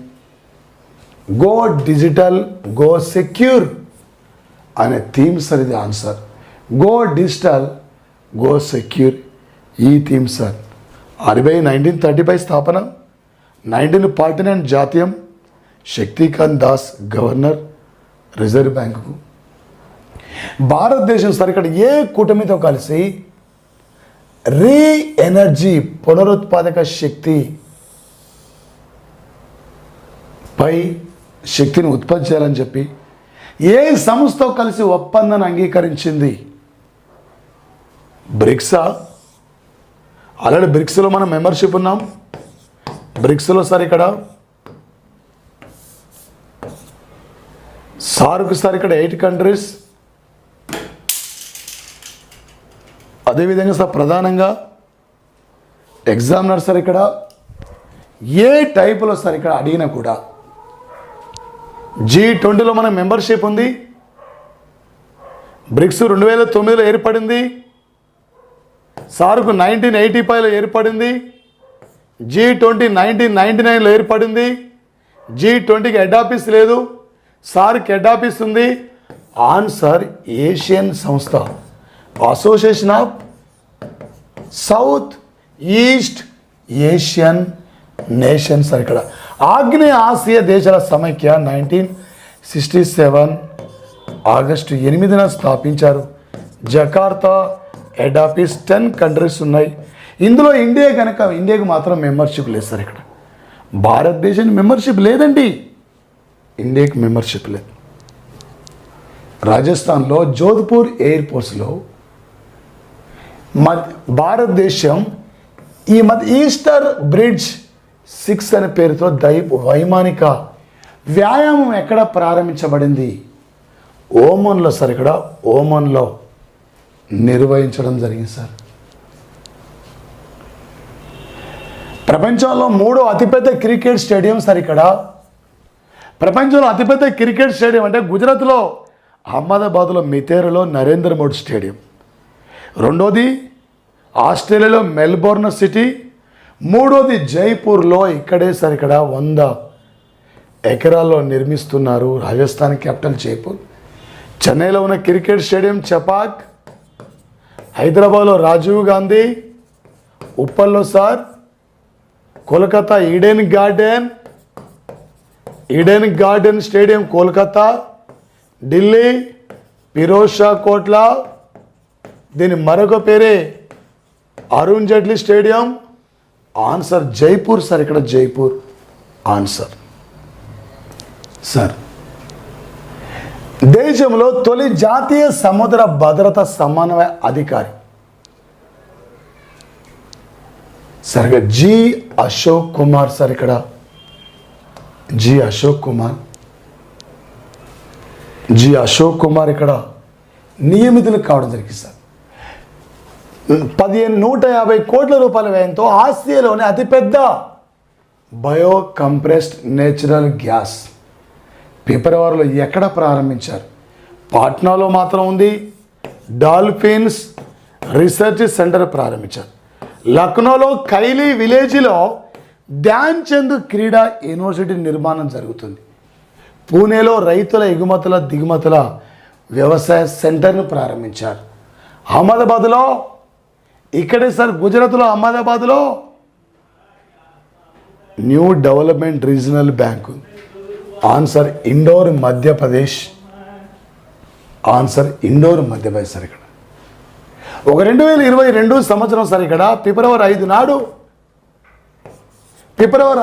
Speaker 2: గో డిజిటల్ గో సెక్యూర్ అనే థీమ్ సార్ ఇది answer. Go digital go secure ఈ థీమ్ సార్. RBI 1935 స్థాపన, 1949 జాతీయం, శక్తికాంత్ దాస్ గవర్నర్ రిజర్వ్ బ్యాంకుకు. భారతదేశం సార్ ఇక్కడ ఏ కూటమితో కలిసి రీ ఎనర్జీ పునరుత్పాదక శక్తి పై శక్తిని ఉత్పత్తి చేయాలని చెప్పి ఏ సంస్థతో కలిసి ఒప్పందాన్ని అంగీకరించింది? బ్రిక్సా? ఆల్రెడీ బ్రిక్స్లో మనం మెంబర్షిప్ ఉన్నాం. బ్రిక్స్లో సార్ ఇక్కడ సార్కు సార్ ఇక్కడ 8 కంట్రీస్. అదేవిధంగా సార్ ప్రధానంగా ఎగ్జామినర్ సార్ ఇక్కడ ఏ టైపులో సార్ ఇక్కడ అడిగినా కూడా G20లో మన మెంబర్షిప్ ఉంది. బ్రిక్స్ 2009లో ఏర్పడింది. సార్కు 1985లో ఏర్పడింది. G20 1999లో ఏర్పడింది. G20కి హెడ్ ఆఫీస్ లేదు, సార్కి హెడ్ ఆఫీస్ ఉంది. ఆన్సర్ ఏషియన్ సంస్థ, association of south east Asian nations sir ఇక్కడ. ఆగ్నేయ ఆసియా దేశాల సమైక్య 1967 ఆగస్టు 8న స్థాపించారు. Jakarta head office. 10 కంట్రీస్ ఉన్నాయి. ఇందులో ఇండియాకు మాత్రం మెంబర్షిప్ లేదు సార్. ఇక్కడ భారతదేశానికి మెంబర్షిప్ లేదండి, ఇండియాకి మెంబర్షిప్ లేదు. రాజస్థాన్లో జోధ్పూర్ ఎయిర్ ఫోర్స్లో భారతదేశం ఈ ఈస్టర్ బ్రిడ్జ్ 6 అనే పేరుతో వైమానిక వ్యాయామం ఎక్కడ ప్రారంభించబడింది? ఓమన్లో సార్. ఇక్కడ ఓమన్లో నిర్వహించడం జరిగింది సార్. ప్రపంచంలో 3వ అతిపెద్ద క్రికెట్ స్టేడియం సార్ ఇక్కడ. ప్రపంచంలో అతిపెద్ద క్రికెట్ స్టేడియం అంటే గుజరాత్లో అహ్మదాబాద్లో మితేరులో నరేంద్ర మోడీ స్టేడియం. రెండోది ఆస్ట్రేలియాలో మెల్బోర్న్ సిటీ. మూడోది జైపూర్లో, ఇక్కడే సార్ ఇక్కడ 100 ఎకరాల్లో నిర్మిస్తున్నారు. రాజస్థాన్ క్యాపిటల్ జైపూర్. చెన్నైలో ఉన్న క్రికెట్ స్టేడియం చపాక్. హైదరాబాద్లో రాజీవ్ గాంధీ. ఉప్పల్లో sir Kolkata Eden garden stadium Kolkata. Delhi Firoz Shah Kotla, దీని మరొక పేరే Arun Jaitley stadium. Answer Jaipur sir. ఇక్కడ జైపూర్ ఆన్సర్ సార్. దేశంలో తొలి జాతీయ సముద్ర భద్రతా సమన్వయ అధికారి సరిగా జి అశోక్ కుమార్ సార్. ఇక్కడ జి అశోక్ కుమార్ ఇక్కడ నియమితులు కావడం జరిగింది సార్. 150 కోట్ల రూపాయల వ్యయంతో ఆసియాలోని అతిపెద్ద బయో కంప్రెస్డ్ నేచురల్ గ్యాస్ ఫిబ్రవరిలో ఎక్కడ ప్రారంభించారు? పాట్నాలో మాత్రం ఉంది. డాల్ఫిన్స్ రీసెర్చ్ సెంటర్ ప్రారంభించారు. లక్నోలో కైలీ విలేజ్లో ధ్యాన్ చంద్ క్రీడా యూనివర్సిటీ నిర్మాణం జరుగుతుంది. పూణేలో రైతుల ఎగుమతుల దిగుమతుల వ్యవసాయ సెంటర్ను ప్రారంభించారు. అహ్మదాబాద్లో, ఇక్కడే సార్ గుజరాత్లో అహ్మదాబాద్లో new development regional bank. Answer Indore Madhya Pradesh. Answer Indore Madhya Pradesh sir. ఇక్కడ 2022 సంవత్సరం సార్. ఇక్కడ ఫిబ్రవరి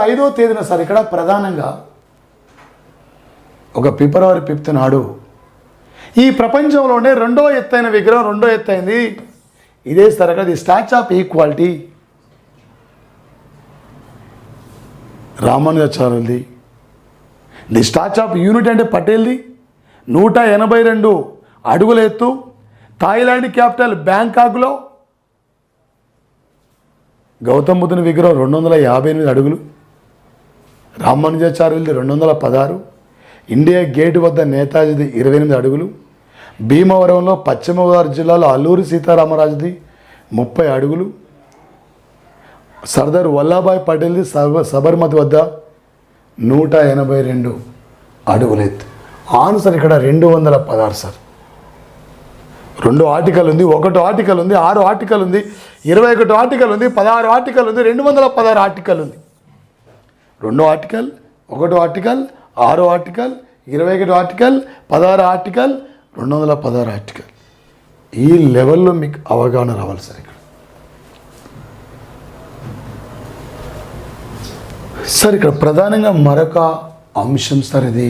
Speaker 2: 5వ తేదీన సార్ ఇక్కడ ప్రధానంగా ఫిబ్రవరి 5th నాడు ఈ ప్రపంచంలోనే రెండో ఎత్తైన విగ్రహం ఎత్తైంది ఇదే సార్. అక్కడ ది స్టాచ్యూ ఆఫ్ ఈక్వాలిటీ రామానుజాచార్యులది. ది స్టాచ్యూ ఆఫ్ యూనిటీ అంటే పటేల్ది. 182 అడుగుల ఎత్తు. థాయిలాండ్ క్యాపిటల్ బ్యాంకాక్లో గౌతమ్ బుద్ధుని విగ్రహం 258 అడుగులు. రామానుజాచార్యులది 216. ఇండియా గేట్ వద్ద నేతాజీది 28 అడుగులు. భీమవరంలో పశ్చిమ గోదావరి జిల్లాలో అల్లూరి సీతారామరాజుది 30 అడుగులు. సర్దార్ వల్లభాయ్ పటేల్ది సబర్మతి వద్ద 182 అడుగులు ఎత్తు. ఆన్సర్ ఇక్కడ 216 సార్. 2 ఆర్టికల్ ఉంది, 1 ఆర్టికల్ ఉంది, 6 ఆర్టికల్ ఉంది, 21 ఆర్టికల్ ఉంది, 16 ఆర్టికల్ ఉంది, 216 ఆర్టికల్ ఉంది. 2 article, 1 article, 6 article, 21 article, 16 article, 216 article. ఈ లెవెల్లో మీకు అవగాహన రావాలి సార్. ఇక్కడ సార్ ఇక్కడ ప్రధానంగా మరొక అంశం సార్, ఇది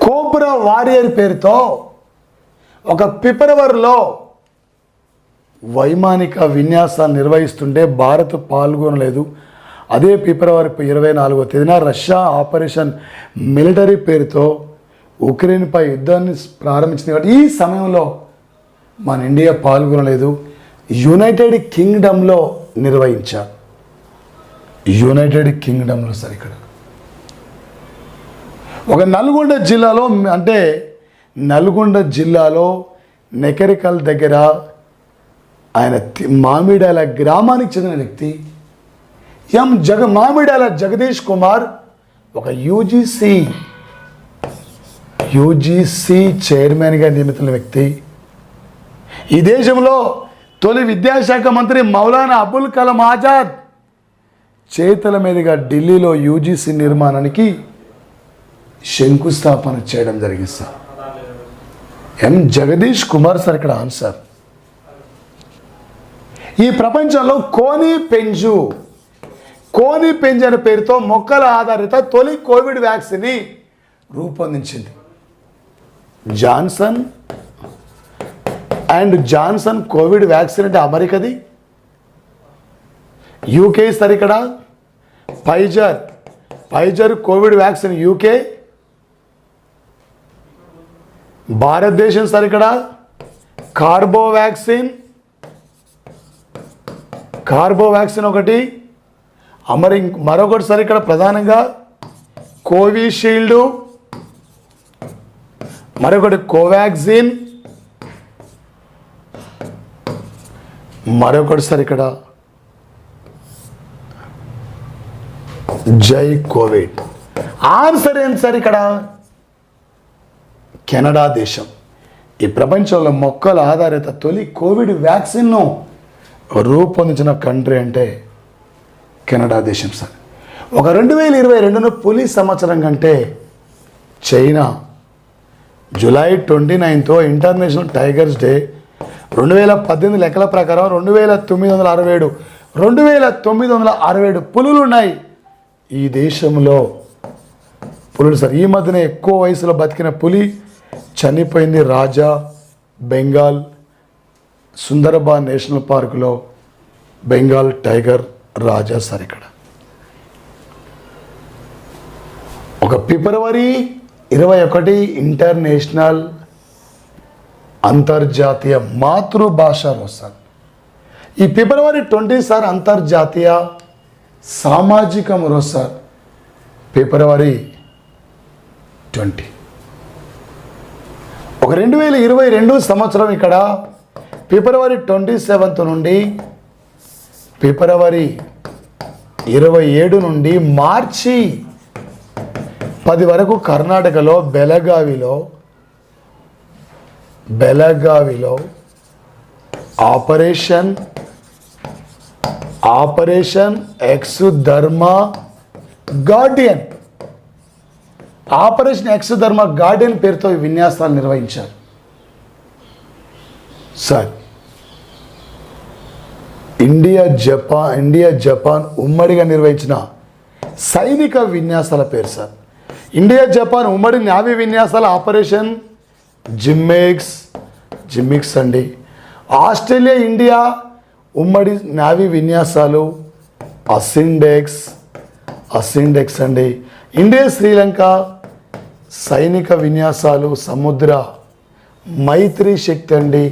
Speaker 2: కోబ్రా వారియర్ పేరుతో ఒక ఫిబ్రవరిలో వైమానిక విన్యాసాలు నిర్వహిస్తుంటే భారత్ పాల్గొనలేదు. అదే ఫిబ్రవరి 24వ తేదీన రష్యా ఆపరేషన్ మిలిటరీ పేరుతో ఉక్రెయిన్పై యుద్ధాన్ని ప్రారంభించింది. కాబట్టి ఈ సమయంలో మన ఇండియా పాల్గొనలేదు. యునైటెడ్ కింగ్డమ్లో నిర్వహించారు. యునైటెడ్ కింగ్డమ్లో సార్ ఇక్కడ ఒక నల్గొండ జిల్లాలో, అంటే నల్గొండ జిల్లాలో నెకరికల్ దగ్గర ఆయన మామిడాల గ్రామానికి చెందిన వ్యక్తి మామిడాల జగదీష్ కుమార్ ఒక యూజీసీ చైర్మన్గా నియమితున్న వ్యక్తి. ఈ దేశంలో తొలి విద్యాశాఖ మంత్రి మౌలానా అబుల్ కలాం ఆజాద్ చేతుల మీదుగా ఢిల్లీలో యూజీసీ నిర్మాణానికి శంకుస్థాపన చేయడం జరిగింది సార్. జగదీష్ కుమార్ సార్ ఇక్కడ ఆన్సర్. ఈ ప్రపంచంలో కోని పెంజు అనే పేరుతో మొక్కల ఆధారిత తొలి కోవిడ్ వ్యాక్సిన్ని రూపొందించింది జాన్సన్ కోవిడ్ వ్యాక్సిన్ అంటే అమెరికాది. యూకే సార్ ఇక్కడ ఫైజర్ కోవిడ్ వ్యాక్సిన్ యూకే. భారతదేశం సార్ ఇక్కడ కార్బో వ్యాక్సిన్ ఒకటి. మరొకటి సార్ ఇక్కడ ప్రధానంగా కోవిషీల్డ్, మరొకటి కోవాక్సిన్, మరొకటి సార్ ఇక్కడ జై కోవిడ్. ఆన్సర్ ఏంటి సార్ ఇక్కడ? కెనడా దేశం. ఈ ప్రపంచంలో మొక్కల ఆధారిత తొలి కోవిడ్ వ్యాక్సిన్ను రూపొందించిన కంట్రీ అంటే కెనడా దేశం సార్. ఒక 2022 పులి సంవత్సరం కంటే చైనా జూలై 29తో ఇంటర్నేషనల్ టైగర్స్ డే. 2018 లెక్కల ప్రకారం 2967 పులులు ఉన్నాయి ఈ దేశంలో. పులులు సార్ ఈ మధ్యన ఎక్కువ వయసులో బతికిన పులి చనిపోయింది రాజా బెంగాల్ సుందరబాన్ నేషనల్ పార్కులో. బెంగాల్ టైగర్ రాజా సార్ ఇక్కడ. ఒక ఫిబ్రవరి 21 ఇంటర్నేషనల్ అంతర్జాతీయ మాతృభాష రోజు సార్. ఈ ఫిబ్రవరి 20 సార్ అంతర్జాతీయ సామాజిక రోజు సార్. ఫిబ్రవరి 20 ఒక 2022 సంవత్సరం ఇక్కడ ఫిబ్రవరి 27 నుండి ఫిబ్రవరి 27 నుండి మార్చి 10 వరకు కర్ణాటకలో బెలగావిలో ఆపరేషన్ ఎక్స్ ధర్మ గార్డియన్ పేరుతో ఈ విన్యాసాలు నిర్వహించారు సార్. ఇండియా జపాన్ ఉమ్మడిగా నిర్వహించిన సైనిక విన్యాసాల పేరు సార్. ఇండియా జపాన్ ఉమ్మడి నావీ విన్యాసాల ఆపరేషన్ జిమ్మిక్స్ అండి. ఆస్ట్రేలియా ఇండియా ఉమ్మడి నావీ విన్యాసాలు అసిండెక్స్ అండి. ఇండియా శ్రీలంక సైనిక విన్యాసాలు సముద్ర మైత్రి శక్తి అండి.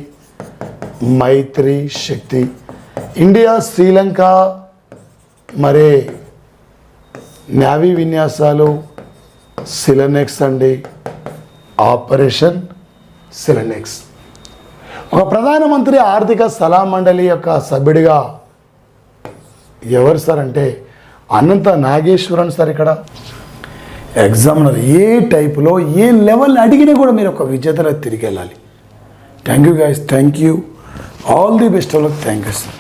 Speaker 2: ఇండియా శ్రీలంక మరే నావీ విన్యాసాలు సిలనెక్స్ అండి. ఆపరేషన్ సిలనెక్స్. ఒక ప్రధానమంత్రి ఆర్థిక సలహా మండలి యొక్క సభ్యుడిగా ఎవరు సార్ అంటే అనంత నాగేశ్వరన్ సార్ ఇక్కడ ఎగ్జామినర్ ఏ టైపులో ఏ లెవెల్ అడిగినా కూడా మీరు ఒక విజేతలో తిరిగి వెళ్ళాలి. Thank you guys, thank you, all the best of luck. Thank you sir.